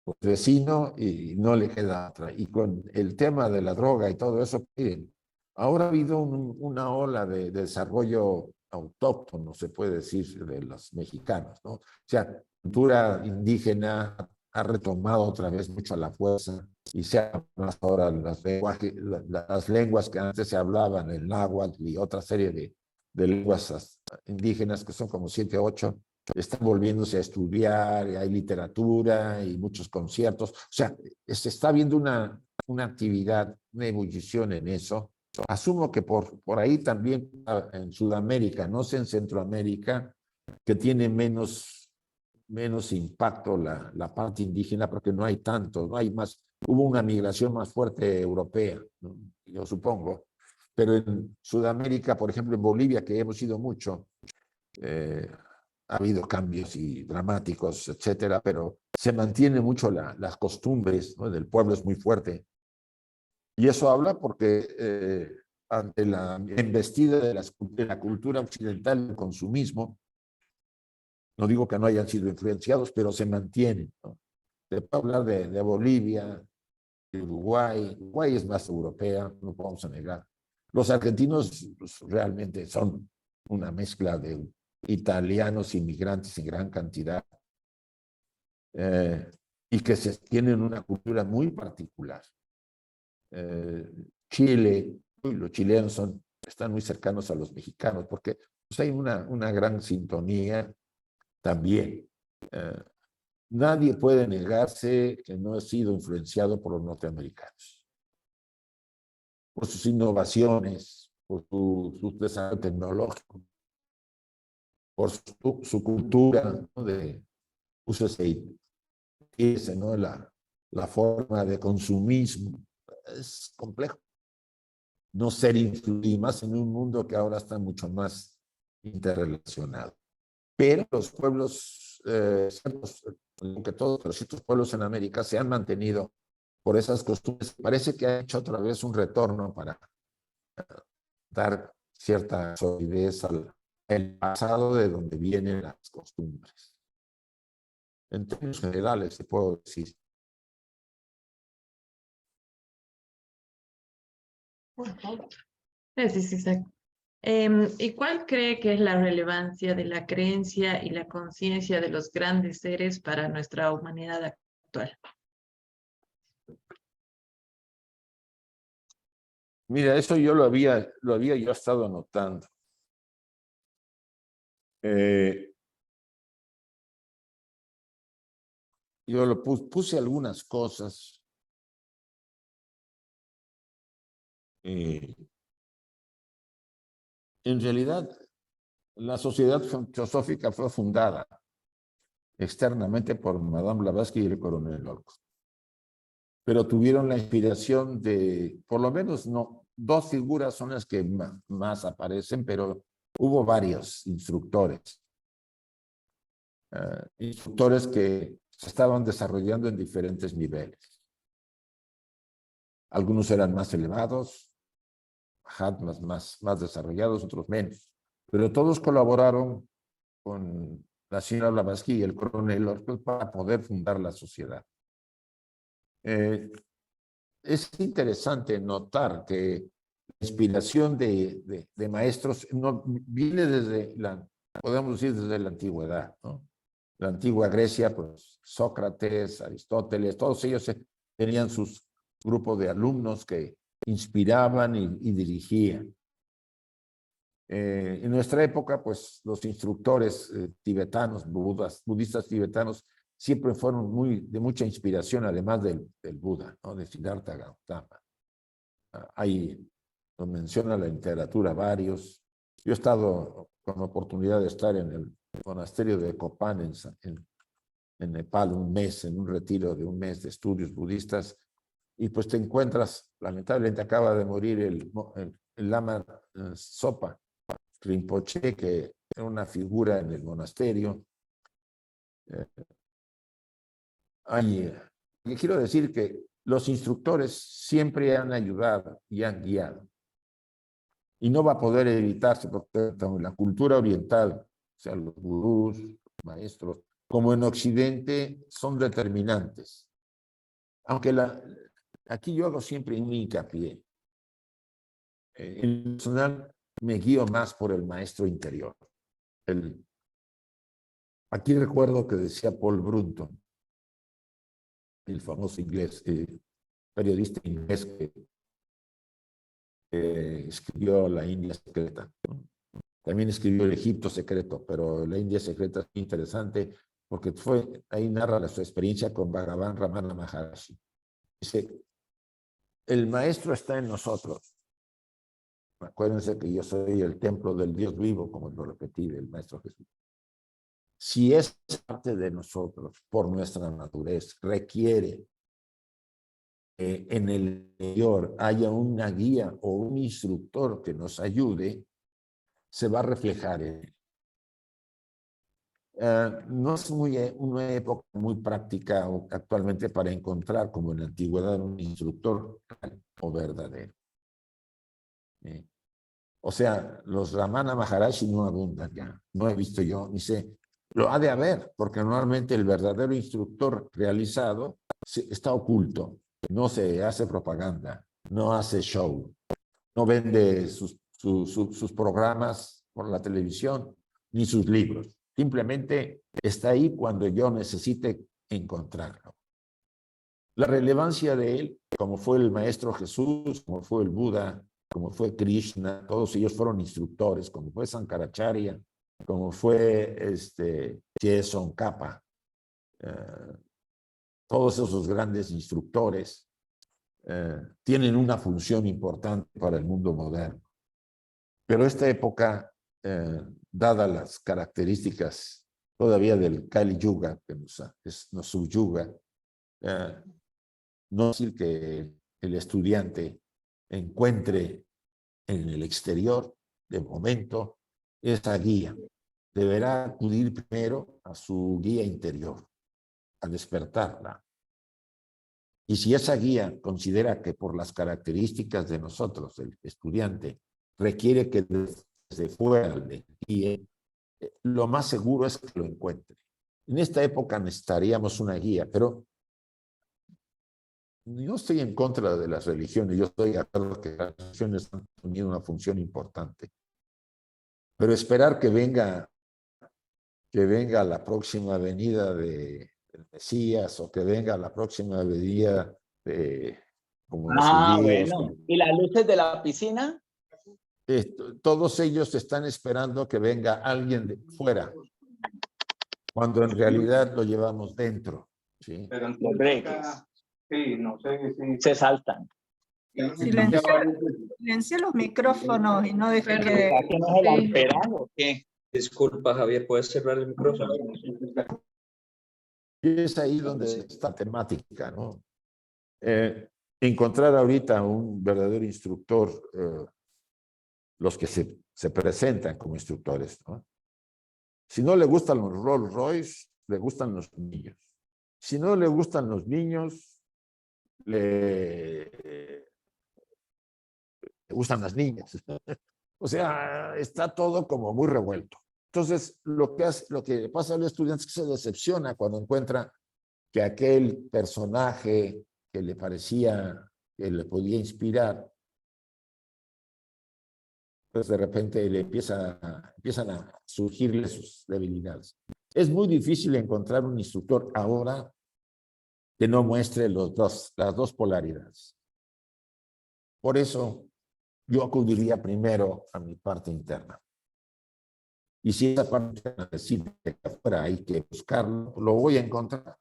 pues vecino y no le queda otra. Y con el tema de la droga y todo eso, miren, ahora ha habido una ola de desarrollo autóctono, se puede decir, de los mexicanos, ¿no? O sea, la cultura indígena ha retomado otra vez mucho a la fuerza y se hablan ahora las lenguas que antes se hablaban, el náhuatl y otra serie de lenguas indígenas que son como 7, 8, están volviéndose a estudiar, hay literatura y muchos conciertos. O sea, se está viendo una actividad, una ebullición en eso. Asumo que por ahí también en Sudamérica, no sé en Centroamérica, que tiene menos impacto la parte indígena, porque no hay tanto, no hay más, hubo una migración más fuerte europea, ¿no? Yo supongo. Pero en Sudamérica, por ejemplo, en Bolivia, que hemos ido mucho, ha habido cambios y dramáticos, etcétera, pero se mantiene mucho las costumbres, ¿no? Del pueblo es muy fuerte. Y eso habla porque ante la embestida de la cultura occidental, el consumismo, no digo que no hayan sido influenciados, pero se mantienen, ¿no? Se puede hablar de Bolivia, de Uruguay. Uruguay es más europea, no podemos negar. Los argentinos pues, realmente son una mezcla de italianos, inmigrantes en gran cantidad, y que tienen una cultura muy particular. Chile, los chilenos están muy cercanos a los mexicanos, porque pues, hay una gran sintonía también. Nadie puede negarse que no ha sido influenciado por los norteamericanos, por sus innovaciones, por su desarrollo tecnológico, por su cultura, ¿no? De uso ese, ¿no? La forma de consumismo. Es complejo no ser influido, más en un mundo que ahora está mucho más interrelacionado. Pero los pueblos, aunque todos, pero ciertos pueblos en América se han mantenido por esas costumbres. Parece que ha hecho otra vez un retorno para dar cierta solidez al pasado de donde vienen las costumbres. En términos generales, se puedo decir. Sí, sí, sí. ¿Y cuál cree que es la relevancia de la creencia y la conciencia de los grandes seres para nuestra humanidad actual? Mira, eso yo lo había yo estado anotando. Yo lo puse algunas cosas. En realidad, la Sociedad Teosófica fue fundada externamente por Madame Blavatsky y el coronel Olcott, pero tuvieron la inspiración de, por lo menos, no, dos figuras son las que más aparecen, pero hubo varios instructores. Instructores que se estaban desarrollando en diferentes niveles. Algunos eran más elevados, más desarrollados, otros menos. Pero todos colaboraron con la señora Blavatsky y el coronel Olcott para poder fundar la sociedad. es interesante notar que la inspiración de maestros no, viene desde podemos decir desde la antigüedad, ¿no? La antigua Grecia, pues Sócrates, Aristóteles, todos ellos tenían sus grupos de alumnos que inspiraban y dirigían. En nuestra época, pues los instructores tibetanos, budistas tibetanos, siempre fueron de mucha inspiración, además del Buda, ¿no? De Siddhartha Gautama. Ahí lo menciona la literatura varios. Yo he estado con la oportunidad de estar en el monasterio de Kopan en Nepal un mes, en un retiro de un mes de estudios budistas, y pues te encuentras, lamentablemente acaba de morir el Lama Zopa Rinpoche, que era una figura en el monasterio. Quiero decir que los instructores siempre han ayudado y han guiado. Y no va a poder evitarse porque la cultura oriental, o sea, los gurús, maestros, como en Occidente, son determinantes. Aunque aquí yo hago siempre un hincapié. En personal me guío más por el maestro interior. Aquí recuerdo que decía Paul Brunton, el famoso inglés, periodista inglés que escribió La India Secreta, ¿no? También escribió El Egipto Secreto, pero La India Secreta es interesante porque ahí narra su experiencia con Bhagavan Ramana Maharshi. Dice, el maestro está en nosotros. Acuérdense que yo soy el templo del Dios vivo, como lo repetí del Maestro Jesús. Si es parte de nosotros, por nuestra naturaleza, requiere que en el interior haya una guía o un instructor que nos ayude, se va a reflejar en él. No es una época muy práctica actualmente para encontrar, como en la antigüedad, un instructor real o verdadero. O sea, los Ramana Maharshi no abundan ya. No he visto yo, ni sé. Lo ha de haber, porque normalmente el verdadero instructor realizado está oculto. No se hace propaganda, no hace show, no vende sus programas por la televisión, ni sus libros. Simplemente está ahí cuando yo necesite encontrarlo. La relevancia de él, como fue el Maestro Jesús, como fue el Buda, como fue Krishna, todos ellos fueron instructores, como fue Sankaracharya, como fue Je Tsongkhapa, todos esos grandes instructores tienen una función importante para el mundo moderno. Pero esta época, dadas las características todavía del Kali Yuga, que nos subyuga, no es decir que el estudiante encuentre en el exterior, de momento, esa guía. Deberá acudir primero a su guía interior, a despertarla. Y si esa guía considera que por las características de nosotros, el estudiante, requiere que desde fuera le guíe, lo más seguro es que lo encuentre. En esta época necesitaríamos una guía, pero yo estoy en contra de las religiones, yo estoy de acuerdo que las religiones han tenido una función importante. Pero esperar que venga la próxima venida del Mesías o que venga la próxima venida como los judíos. Bueno. ¿Y las luces de la piscina? Todos ellos están esperando que venga alguien de fuera, cuando en realidad lo llevamos dentro. ¿Sí? Pero entonces, sí, no sé si se saltan. Silencia los micrófonos y no deje que... ¿Aquí no se la esperan o qué? Disculpa, Javier, ¿puedes cerrar el micrófono? Y es ahí donde está temática, ¿no? Encontrar ahorita un verdadero instructor, los que se presentan como instructores, ¿no? Si no le gustan los Rolls Royce, le gustan los niños. Si no le gustan los niños, le gustan las niñas. O sea, está todo como muy revuelto. Entonces, lo que pasa al estudiante es que se decepciona cuando encuentra que aquel personaje que le parecía que le podía inspirar, pues de repente le empiezan a surgirle sus debilidades. Es muy difícil encontrar un instructor ahora que no muestre las dos polaridades. Por eso yo acudiría primero a mi parte interna. Y si esa parte interna decide que afuera hay que buscarlo, lo voy a encontrar.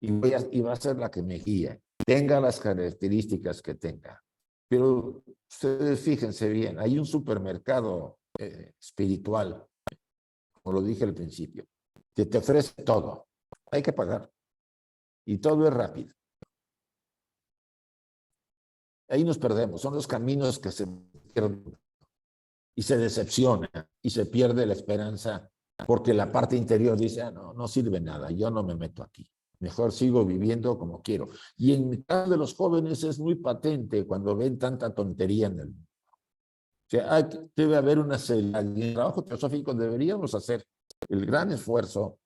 Y va a ser la que me guíe, tenga las características que tenga. Pero ustedes fíjense bien, hay un supermercado espiritual, como lo dije al principio, que te ofrece todo. Hay que pagar. Y todo es rápido. Ahí nos perdemos. Son los caminos que se pierden. Y se decepciona y se pierde la esperanza porque la parte interior dice, no sirve nada, yo no me meto aquí. Mejor sigo viviendo como quiero. Y en el caso de los jóvenes es muy patente cuando ven tanta tontería en el mundo. O sea, debe haber una seriedad. En el trabajo teosófico deberíamos hacer el gran esfuerzo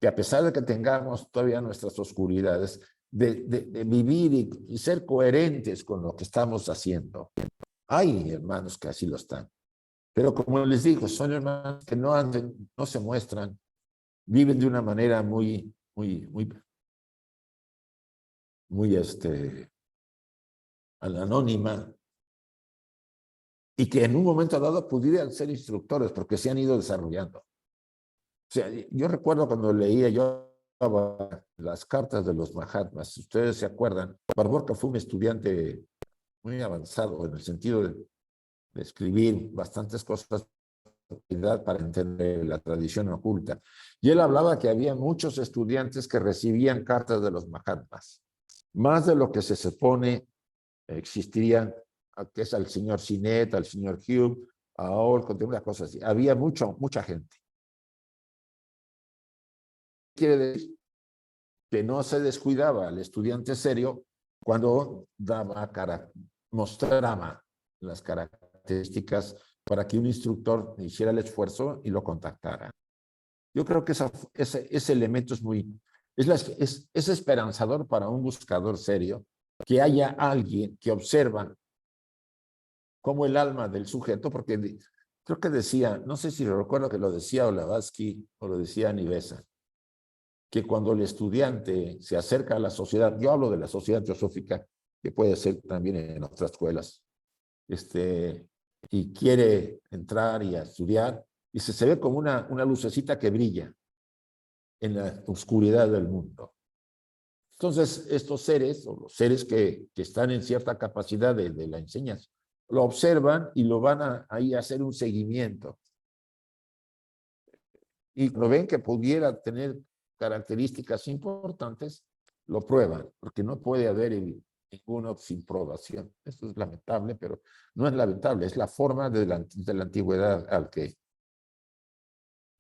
que a pesar de que tengamos todavía nuestras oscuridades, de vivir y ser coherentes con lo que estamos haciendo. Hay hermanos que así lo están. Pero como les digo, son hermanos que no se muestran, viven de una manera muy anónima, y que en un momento dado pudieran ser instructores porque se han ido desarrollando. O sea, yo recuerdo cuando leía las cartas de los Mahatmas, si ustedes se acuerdan, Barborca fue un estudiante muy avanzado en el sentido de escribir bastantes cosas para entender la tradición oculta. Y él hablaba que había muchos estudiantes que recibían cartas de los Mahatmas, más de lo que se supone existirían, que es al señor Sinet, al señor Hugh, a Olcott, una cosa así. Había mucha gente. Quiere decir que no se descuidaba al estudiante serio cuando mostraba las características para que un instructor hiciera el esfuerzo y lo contactara. Yo creo que ese elemento es esperanzador para un buscador serio, que haya alguien que observa cómo el alma del sujeto, porque creo que decía, no sé si recuerdo que lo decía Blavatsky o lo decía Nivesa, que cuando el estudiante se acerca a la sociedad, yo hablo de la sociedad teosófica, que puede ser también en otras escuelas, y quiere entrar y a estudiar, y se ve como una lucecita que brilla en la oscuridad del mundo. Entonces, estos seres, o los seres que están en cierta capacidad de la enseñanza, lo observan y lo van a hacer un seguimiento. Y lo ven que pudiera tener características importantes, lo prueban, porque no puede haber ninguno sin probación. Esto es lamentable, pero no es lamentable, es la forma de la antigüedad al que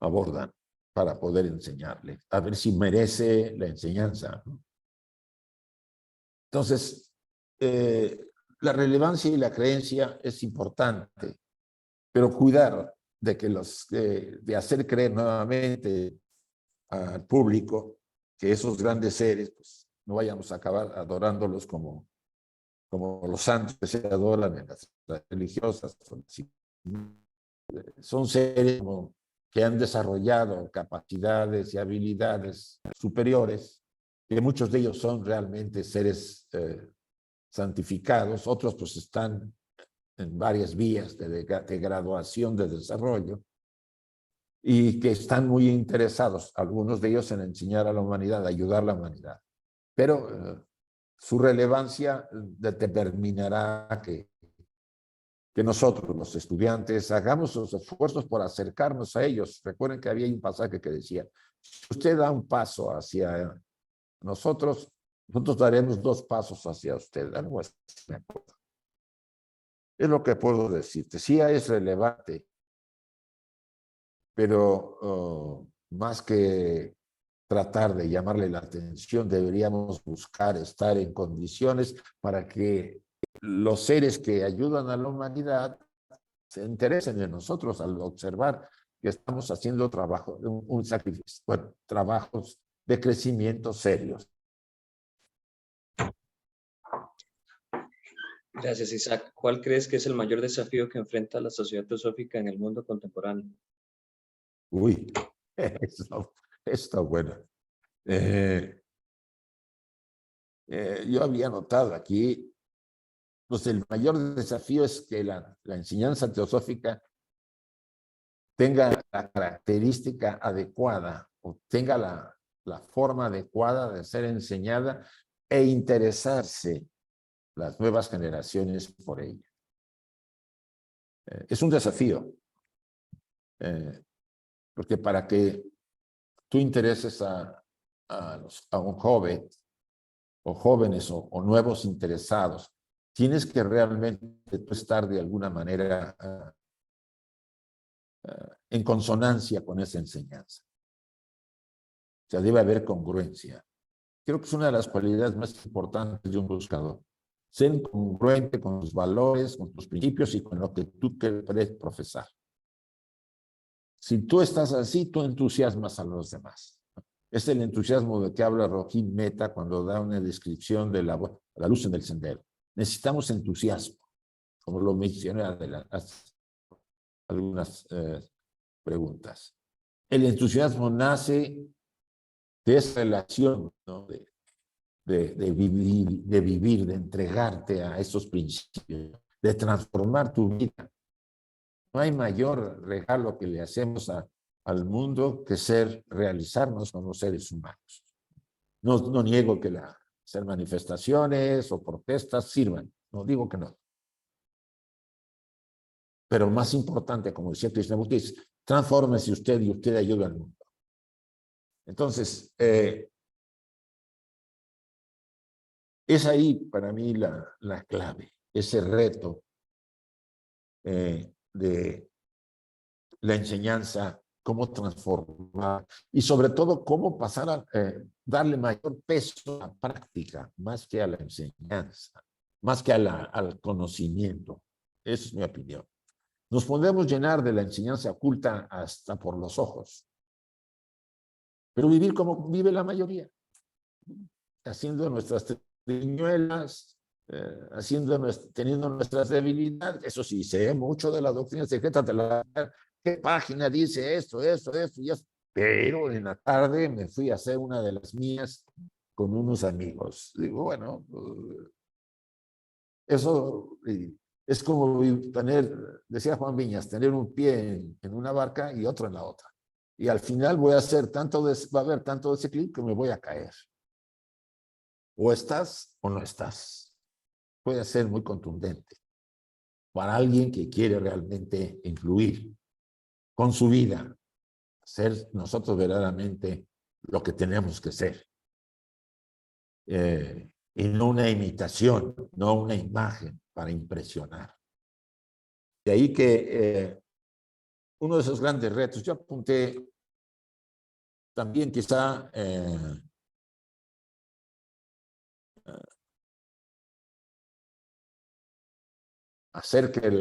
abordan para poder enseñarle, a ver si merece la enseñanza, ¿no? Entonces, la relevancia y la creencia es importante, pero cuidar de que de hacer creer nuevamente al público que esos grandes seres, pues, no vayamos a acabar adorándolos como los santos que se adoran en las religiosas. Son seres que han desarrollado capacidades y habilidades superiores, que muchos de ellos son realmente seres santificados, otros pues están en varias vías de graduación, de desarrollo, y que están muy interesados, algunos de ellos, en enseñar a la humanidad, ayudar a la humanidad. Pero su relevancia determinará que nosotros, los estudiantes, hagamos los esfuerzos por acercarnos a ellos. Recuerden que había un pasaje que decía, si usted da un paso hacia nosotros daremos 2 pasos hacia usted. Algo así, me acuerdo. Es lo que puedo decirte. Sí es relevante, pero más que tratar de llamarle la atención, deberíamos buscar estar en condiciones para que los seres que ayudan a la humanidad se interesen en nosotros al observar que estamos haciendo un sacrificio, trabajos de crecimiento serios. Gracias, Isaac. ¿Cuál crees que es el mayor desafío que enfrenta la sociedad teosófica en el mundo contemporáneo? Uy, eso está bueno. Yo había notado aquí, pues el mayor desafío es que la enseñanza teosófica tenga la característica adecuada o tenga la forma adecuada de ser enseñada e interesarse las nuevas generaciones por ella. Es un desafío, porque para que tú intereses a un joven o jóvenes o nuevos interesados, tienes que realmente tú estar de alguna manera en consonancia con esa enseñanza. O sea, debe haber congruencia. Creo que es una de las cualidades más importantes de un buscador. Ser congruente con tus valores, con tus principios y con lo que tú quieres profesar. Si tú estás así, tú entusiasmas a los demás. Es el entusiasmo de que habla Rohit Mehta cuando da una descripción de la luz en el sendero. Necesitamos entusiasmo, como lo mencioné hace algunas preguntas. El entusiasmo nace de esa relación, ¿no? de vivir, de entregarte a esos principios, de transformar tu vida. No hay mayor regalo que le hacemos al mundo que realizarnos como seres humanos. No niego que hacer manifestaciones o protestas sirvan, no digo que no. Pero más importante, como decía Krishnamurti, es transfórmese usted y usted ayuda al mundo. Entonces, es ahí para mí la clave, ese reto de la enseñanza, cómo transformar y sobre todo cómo pasar a darle mayor peso a la práctica, más que a la enseñanza, más que al conocimiento. Esa es mi opinión. Nos podemos llenar de la enseñanza oculta hasta por los ojos, pero vivir como vive la mayoría, haciendo nuestras triñuelas, teniendo nuestras debilidades. Eso sí, sé mucho de la doctrina secreta, qué página dice esto, y esto. Pero en la tarde me fui a hacer una de las mías con unos amigos. Digo, bueno, eso es como decía Juan Viñas, tener un pie en una barca y otro en la otra. Y al final va a haber tanto desequilibrio que me voy a caer. O estás o no estás. Puede ser muy contundente para alguien que quiere realmente influir con su vida, ser nosotros verdaderamente lo que tenemos que ser. Y no una imitación, no una imagen para impresionar. De ahí que uno de esos grandes retos, yo apunté también quizá hacer que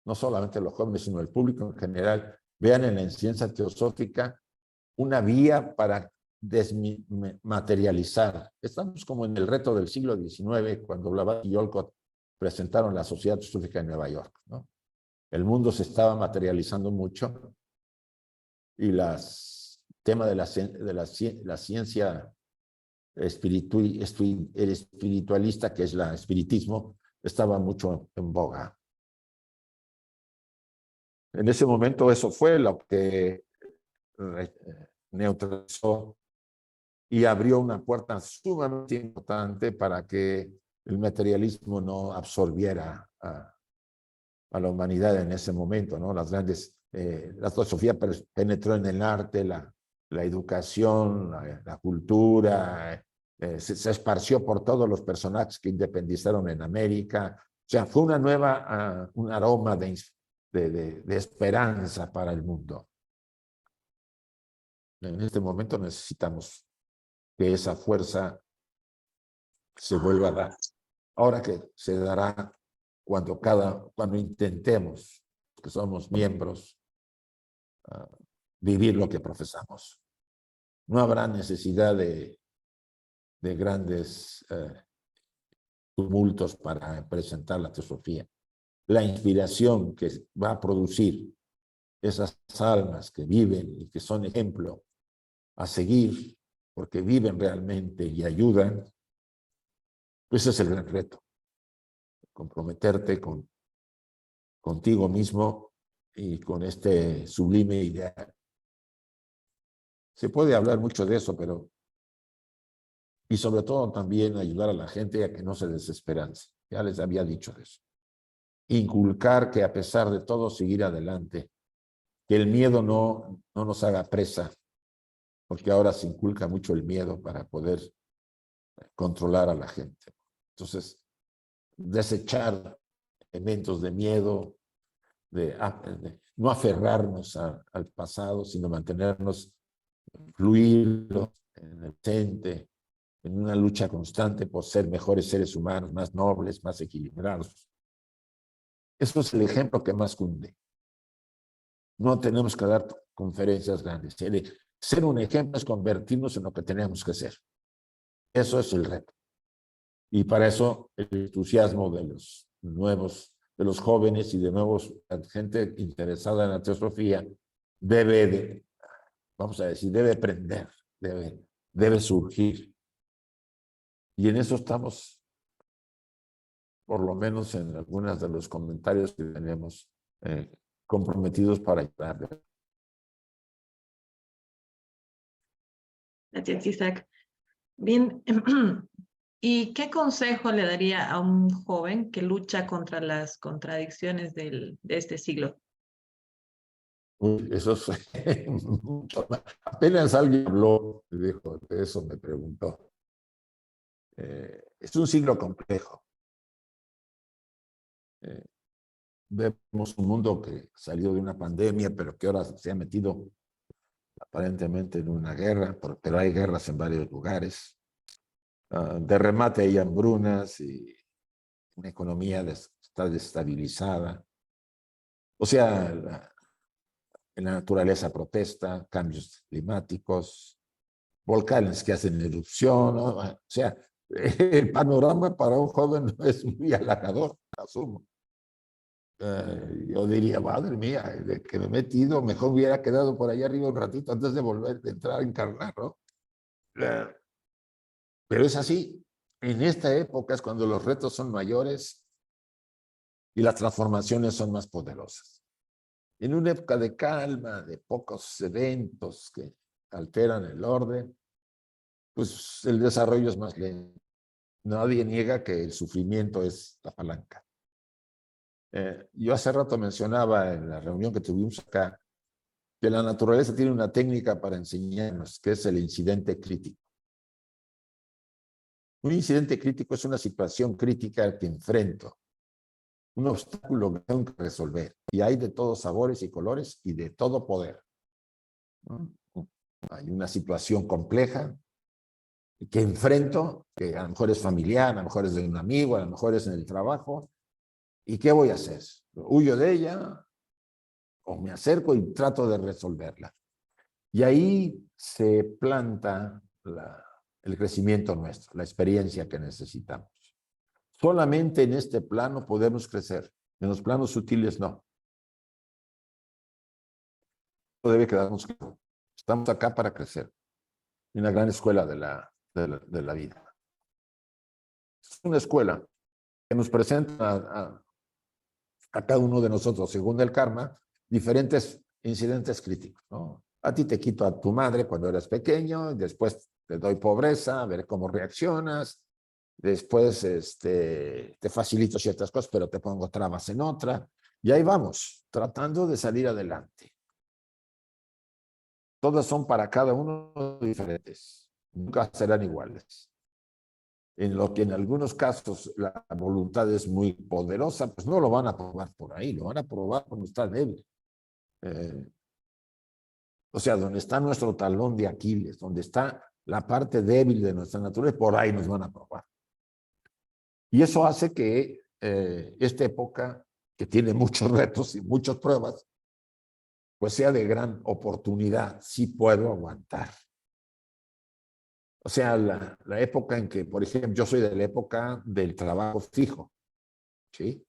no solamente los jóvenes, sino el público en general, vean en la enseñanza teosófica una vía para desmaterializar. Estamos como en el reto del siglo XIX, cuando Blavatsky y Olcott presentaron la Sociedad Teosófica de Nueva York, ¿no? El mundo se estaba materializando mucho y el tema de la ciencia espiritualista, que es el espiritismo, estaba mucho en boga. En ese momento eso fue lo que neutralizó y abrió una puerta sumamente importante para que el materialismo no absorbiera a la humanidad en ese momento, ¿no? La filosofía penetró en el arte, la educación, la cultura, se esparció por todos los personajes que independizaron en América. O sea, fue un aroma de esperanza para el mundo. En este momento necesitamos que esa fuerza se vuelva a dar. Ahora que se dará cuando intentemos, que somos miembros, vivir lo que profesamos. No habrá necesidad de grandes tumultos para presentar la teosofía. La inspiración que va a producir esas almas que viven y que son ejemplo a seguir porque viven realmente y ayudan, pues ese es el gran reto. Comprometerte contigo mismo y con este sublime ideal. Se puede hablar mucho de eso, pero y sobre todo también ayudar a la gente a que no se desesperance. Ya les había dicho de eso. Inculcar que a pesar de todo seguir adelante, que el miedo no nos haga presa, porque ahora se inculca mucho el miedo para poder controlar a la gente. Entonces, desechar elementos de miedo, de no aferrarnos al pasado, sino mantenernos fluidos en el presente, en una lucha constante por ser mejores seres humanos, más nobles, más equilibrados. Eso es el ejemplo que más cunde. No tenemos que dar conferencias grandes. Ser un ejemplo es convertirnos en lo que tenemos que ser. Eso es el reto. Y para eso el entusiasmo de los nuevos, de los jóvenes y de nuevos, gente interesada en la teosofía, vamos a decir, debe prender, debe surgir. Y en eso estamos, por lo menos en algunos de los comentarios que tenemos, comprometidos para ayudar. Gracias, Isaac. Bien, ¿y qué consejo le daría a un joven que lucha contra las contradicciones de este siglo? Uy, eso es mucho más. Apenas alguien habló, dijo, de eso me preguntó. Es un siglo complejo. Vemos un mundo que salió de una pandemia, pero que ahora se ha metido aparentemente en una guerra, pero hay guerras en varios lugares. De remate hay hambrunas y una economía está desestabilizada. O sea, la naturaleza protesta, cambios climáticos, volcanes que hacen erupción, ¿no? O sea, el panorama para un joven no es muy halagador, asumo. Yo diría, madre mía, de que me he metido, mejor hubiera quedado por allá arriba un ratito antes de volver a entrar a encarnar, ¿no? Pero es así. En esta época es cuando los retos son mayores y las transformaciones son más poderosas. En una época de calma, de pocos eventos que alteran el orden, pues el desarrollo es más lento. Nadie niega que el sufrimiento es la palanca. Yo hace rato mencionaba en la reunión que tuvimos acá que la naturaleza tiene una técnica para enseñarnos, que es el incidente crítico. Un incidente crítico es una situación crítica que enfrento, un obstáculo que tengo que resolver. Y hay de todos sabores y colores y de todo poder. Hay una situación compleja que enfrento, que a lo mejor es familiar, a lo mejor es de un amigo, a lo mejor es en el trabajo. ¿Y qué voy a hacer? ¿Huyo de ella o me acerco y trato de resolverla? Y ahí se planta el crecimiento nuestro, la experiencia que necesitamos. Solamente en este plano podemos crecer, en los planos sutiles no. No debe quedarnos claro. Estamos acá para crecer, en la gran escuela de la vida. Es una escuela que nos presenta a cada uno de nosotros, según el karma, diferentes incidentes críticos, ¿no? A ti te quito a tu madre cuando eras pequeño, y después te doy pobreza, a ver cómo reaccionas, después te facilito ciertas cosas, pero te pongo trabas en otra, y ahí vamos, tratando de salir adelante. Todas son para cada uno diferentes, nunca serán iguales. En lo que en algunos casos la voluntad es muy poderosa, pues no lo van a probar por ahí, lo van a probar cuando está débil. O sea, donde está nuestro talón de Aquiles, donde está la parte débil de nuestra naturaleza, por ahí nos van a probar. Y eso hace que esta época, que tiene muchos retos y muchas pruebas, pues sea de gran oportunidad. Sí puedo aguantar. O sea, la época en que, por ejemplo, yo soy de la época del trabajo fijo, ¿sí?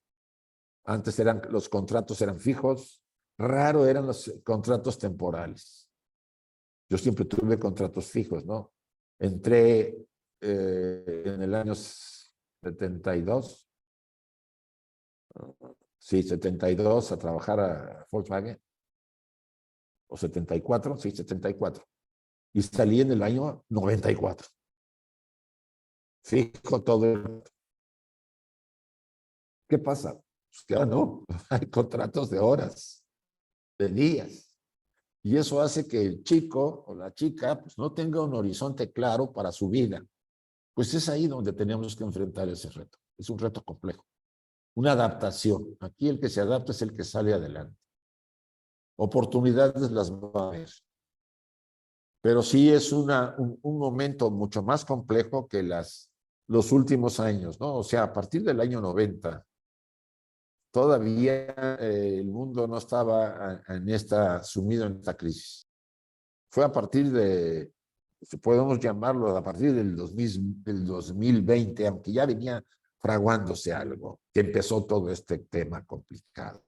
Antes los contratos eran fijos, raro eran los contratos temporales. Yo siempre tuve contratos fijos, ¿no? Entré en el año 72, sí, 72 a trabajar a Volkswagen, o 74, sí, 74. Y salí en el año 94. Fijo todo el... ¿Qué pasa? Pues ya no, hay contratos de horas, de días. Y eso hace que el chico o la chica pues, no tenga un horizonte claro para su vida. Pues es ahí donde tenemos que enfrentar ese reto. Es un reto complejo. Una adaptación. Aquí el que se adapta es el que sale adelante. Oportunidades las va a haber. Pero sí es un momento mucho más complejo que los últimos años, ¿no? O sea, a partir del año 90, todavía el mundo no estaba sumido en esta crisis. Fue a partir de, si podemos llamarlo, a partir del 2020, aunque ya venía fraguándose algo, que empezó todo este tema complicado.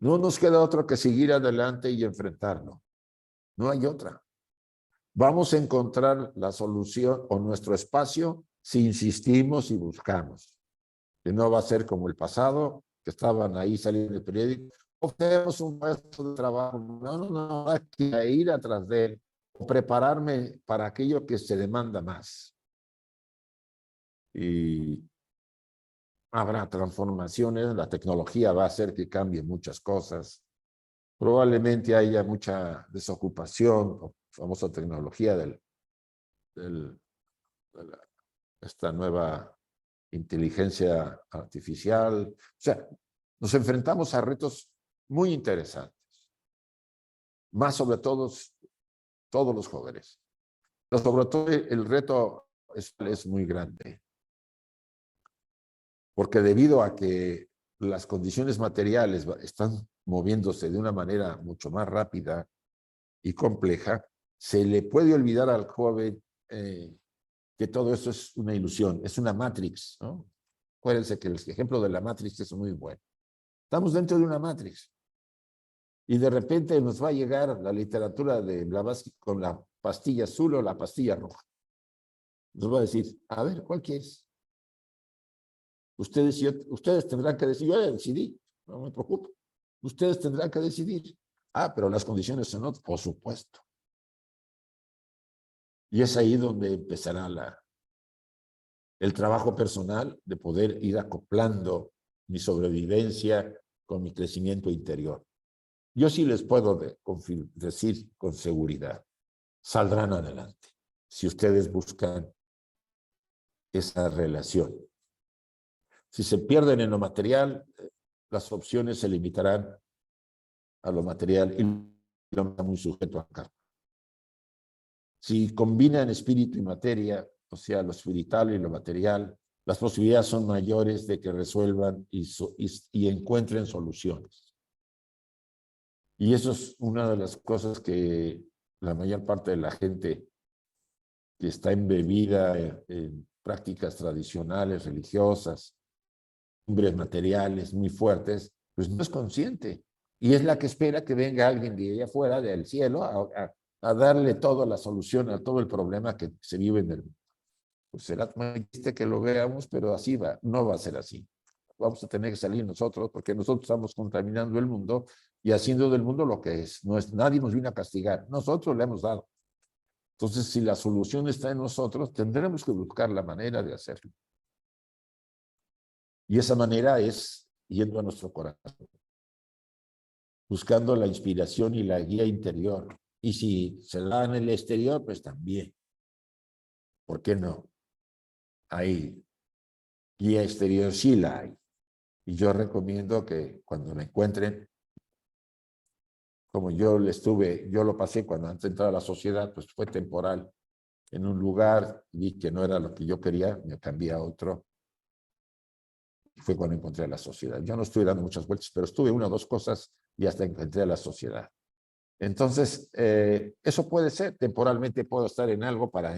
No nos queda otro que seguir adelante y enfrentarlo. No hay otra. Vamos a encontrar la solución o nuestro espacio si insistimos y buscamos. Que no va a ser como el pasado, que estaban ahí saliendo el periódico. O tenemos un puesto de trabajo. No, hay que ir atrás de él. O prepararme para aquello que se demanda más. Y habrá transformaciones, la tecnología va a hacer que cambie muchas cosas. Probablemente haya mucha desocupación, o famosa tecnología de esta nueva inteligencia artificial. O sea, nos enfrentamos a retos muy interesantes. Más sobre todos los jóvenes. Pero sobre todo el reto es muy grande. Porque debido a que las condiciones materiales están moviéndose de una manera mucho más rápida y compleja, se le puede olvidar al joven que todo esto es una ilusión, es una Matrix, ¿no? Acuérdense que el ejemplo de la Matrix es muy bueno. Estamos dentro de una Matrix y de repente nos va a llegar la literatura de Blavatsky con la pastilla azul o la pastilla roja. Nos va a decir, a ver, ¿cuál quieres? Ustedes tendrán que decidir. Yo ya decidí, no me preocupo. Ustedes tendrán que decidir. Ah, pero las condiciones son otras, por supuesto. Y es ahí donde empezará el trabajo personal de poder ir acoplando mi sobrevivencia con mi crecimiento interior. Yo sí les puedo decir con seguridad, saldrán adelante si ustedes buscan esa relación. Si se pierden en lo material, las opciones se limitarán a lo material y lo muy sujeto a karma. Si combinan espíritu y materia, o sea, lo espiritual y lo material, las posibilidades son mayores de que resuelvan y encuentren soluciones. Y eso es una de las cosas que la mayor parte de la gente que está embebida en prácticas tradicionales, religiosas, hombres materiales muy fuertes, pues no es consciente. Y es la que espera que venga alguien de allá afuera, del cielo, a darle toda la solución a todo el problema que se vive en el mundo. Pues será muy triste que lo veamos, pero así va, no va a ser así. Vamos a tener que salir nosotros, porque nosotros estamos contaminando el mundo y haciendo del mundo lo que es. No es, nadie nos vino a castigar, nosotros le hemos dado. Entonces, si la solución está en nosotros, tendremos que buscar la manera de hacerlo. Y esa manera es yendo a nuestro corazón, buscando la inspiración y la guía interior. Y si se da en el exterior, pues también. ¿Por qué no? Hay guía exterior, sí la hay. Y yo recomiendo que cuando la encuentren, como yo lo pasé cuando antes de entrar a la sociedad, pues fue temporal. En un lugar, vi que no era lo que yo quería, me cambié a otro. Y fue cuando encontré a la sociedad. Yo no estuve dando muchas vueltas, pero estuve una o dos cosas y hasta encontré a la sociedad. Entonces, eso puede ser, temporalmente puedo estar en algo para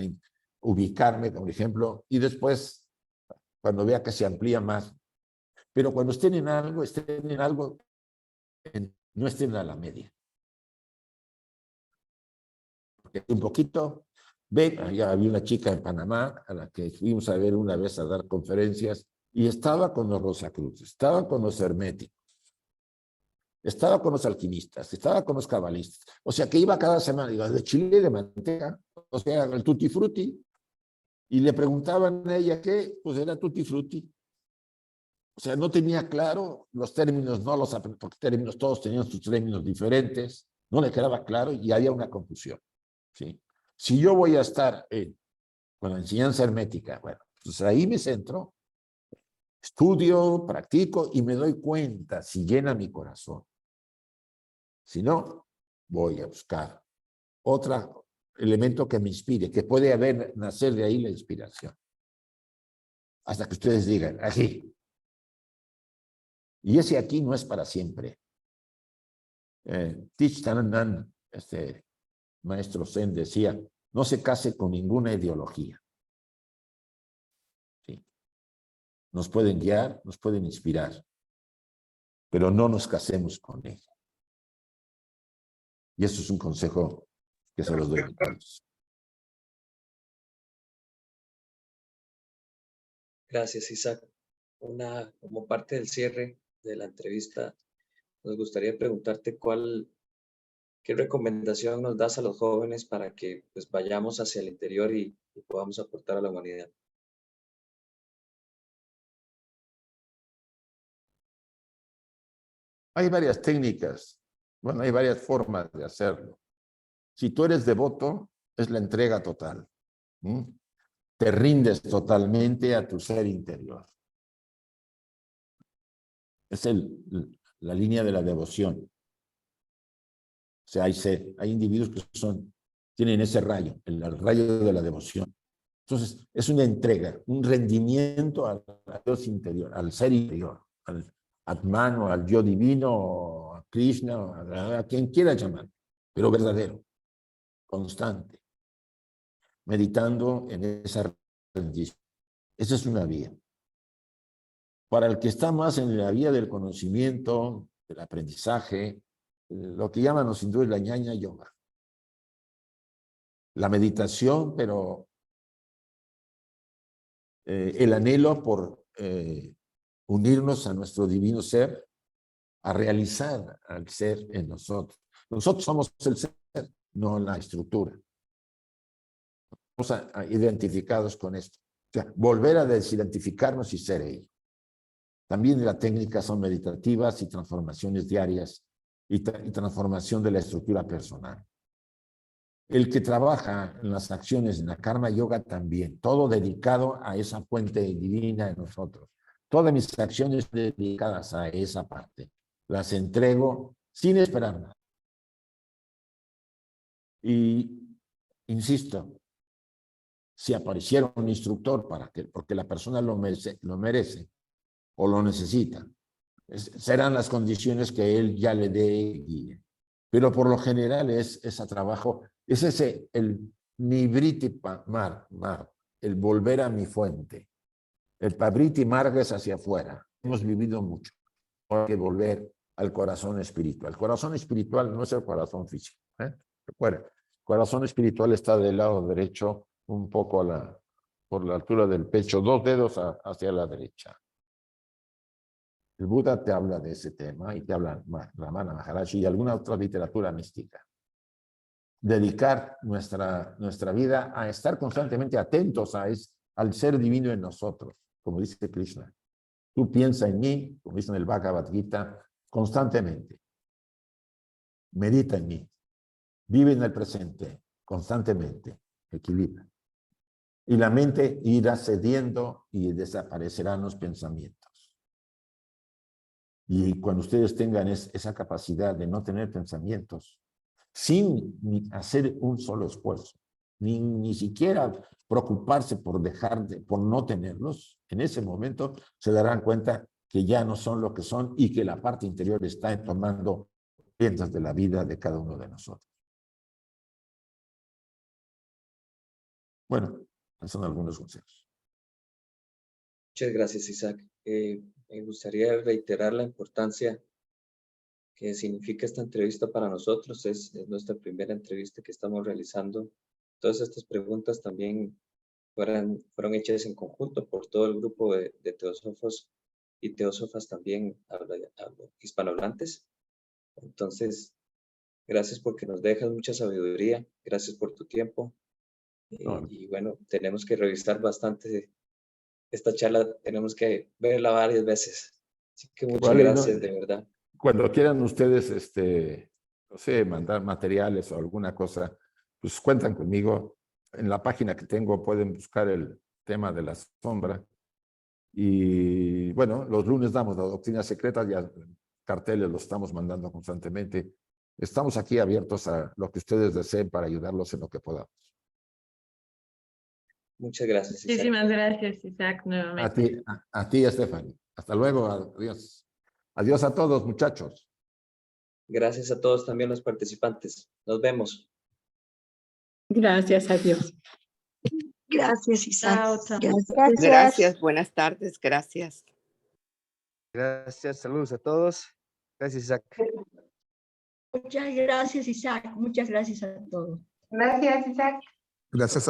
ubicarme, por ejemplo, y después, cuando vea que se amplía más. Pero cuando estén en algo, no estén a la media. Porque un poquito, ya había una chica en Panamá a la que fuimos a ver una vez a dar conferencias y estaba con los Rosacruces, estaba con los herméticos, estaba con los alquimistas, estaba con los cabalistas. O sea que iba cada semana, iba de chile de manteca, o sea, el tutti frutti, y le preguntaban a ella qué, pues era tutti frutti. O sea, no tenía claro los términos, no los aprendía, porque términos, todos tenían sus términos diferentes, no le quedaba claro y había una confusión. ¿Sí? Si yo voy a estar con la enseñanza hermética, bueno, pues ahí me centro, estudio, practico y me doy cuenta si llena mi corazón. Si no, voy a buscar otro elemento que me inspire, que puede nacer de ahí la inspiración. Hasta que ustedes digan, aquí. Y ese aquí no es para siempre. Thich Nhat Hanh, maestro Zen, decía, no se case con ninguna ideología. ¿Sí? Nos pueden guiar, nos pueden inspirar, pero no nos casemos con ella. Y eso es un consejo que se los doy a todos. Gracias, Isaac. Como parte del cierre de la entrevista, nos gustaría preguntarte qué recomendación nos das a los jóvenes para que pues, vayamos hacia el interior y podamos aportar a la humanidad. Hay varias técnicas, bueno, hay varias formas de hacerlo. Si tú eres devoto, es la entrega total. Te rindes totalmente a tu ser interior. Es la línea de la devoción. O sea, hay individuos que tienen ese rayo, el rayo de la devoción. Entonces, es una entrega, un rendimiento al Dios interior, al ser interior, al Atman o al yo divino, a Krishna, a quien quiera llamar, pero verdadero, constante, meditando en esa rendición. Esa es una vía. Para el que está más en la vía del conocimiento, del aprendizaje, lo que llaman los hindúes la ñaña yoga. La meditación, pero el anhelo por unirnos a nuestro divino ser, a realizar al ser en nosotros. Nosotros somos el ser, no la estructura. Estamos identificados con esto. O sea, volver a desidentificarnos y ser ello. También las técnicas son meditativas y transformaciones diarias y transformación de la estructura personal. El que trabaja en las acciones en la Karma Yoga también, todo dedicado a esa fuente divina en nosotros. Todas mis acciones dedicadas a esa parte. Las entrego sin esperar nada. Y, insisto, si apareciera un instructor porque la persona lo merece o lo necesita, serán las condiciones que él ya le dé guía. Pero por lo general es a trabajo, es el nibriti mar, el volver a mi fuente. El pabriti marga es hacia afuera. Hemos vivido mucho. Hay que volver al corazón espiritual. El corazón espiritual no es el corazón físico. Recuerda, el corazón espiritual está del lado derecho, un poco por la altura del pecho, 2 dedos hacia la derecha. El Buda te habla de ese tema y te habla Ramana Maharaji y alguna otra literatura mística. Dedicar nuestra vida a estar constantemente atentos al ser divino en nosotros, como dice Krishna. Tú piensa en mí, como dice en el Bhagavad Gita, constantemente. Medita en mí. Vive en el presente, constantemente. Equilibra. Y la mente irá cediendo y desaparecerán los pensamientos. Y cuando ustedes tengan esa capacidad de no tener pensamientos, sin hacer un solo esfuerzo, ni siquiera preocuparse por no tenerlos, en ese momento se darán cuenta que ya no son lo que son y que la parte interior está tomando de la vida de cada uno de nosotros. Bueno, esos son algunos consejos. Muchas gracias, Isaac. Me gustaría reiterar la importancia que significa esta entrevista para nosotros. Es nuestra primera entrevista que estamos realizando. Todas estas preguntas también fueron hechas en conjunto por todo el grupo de teósofos y teósofas también hispanohablantes. Entonces, gracias porque nos dejas mucha sabiduría. Gracias por tu tiempo. Y bueno, tenemos que revisar bastante esta charla, tenemos que verla varias veces. Así que muchas gracias, de verdad. Cuando quieran ustedes, no sé, mandar materiales o alguna cosa, pues cuentan conmigo. En la página que tengo pueden buscar el tema de la sombra. Y bueno, los lunes damos la doctrina secreta, ya carteles los estamos mandando constantemente. Estamos aquí abiertos a lo que ustedes deseen para ayudarlos en lo que podamos. Muchas gracias, Isaac. Muchísimas gracias, Isaac, nuevamente. A ti, Stephanie. Hasta luego. Adiós. Adiós a todos, muchachos. Gracias a todos también los participantes. Nos vemos. Gracias, adiós. Gracias, Isaac. Chao, chao. Gracias, buenas tardes, gracias. Gracias, saludos a todos. Gracias, Isaac. Muchas gracias, Isaac. Muchas gracias a todos. Gracias, Isaac. Gracias a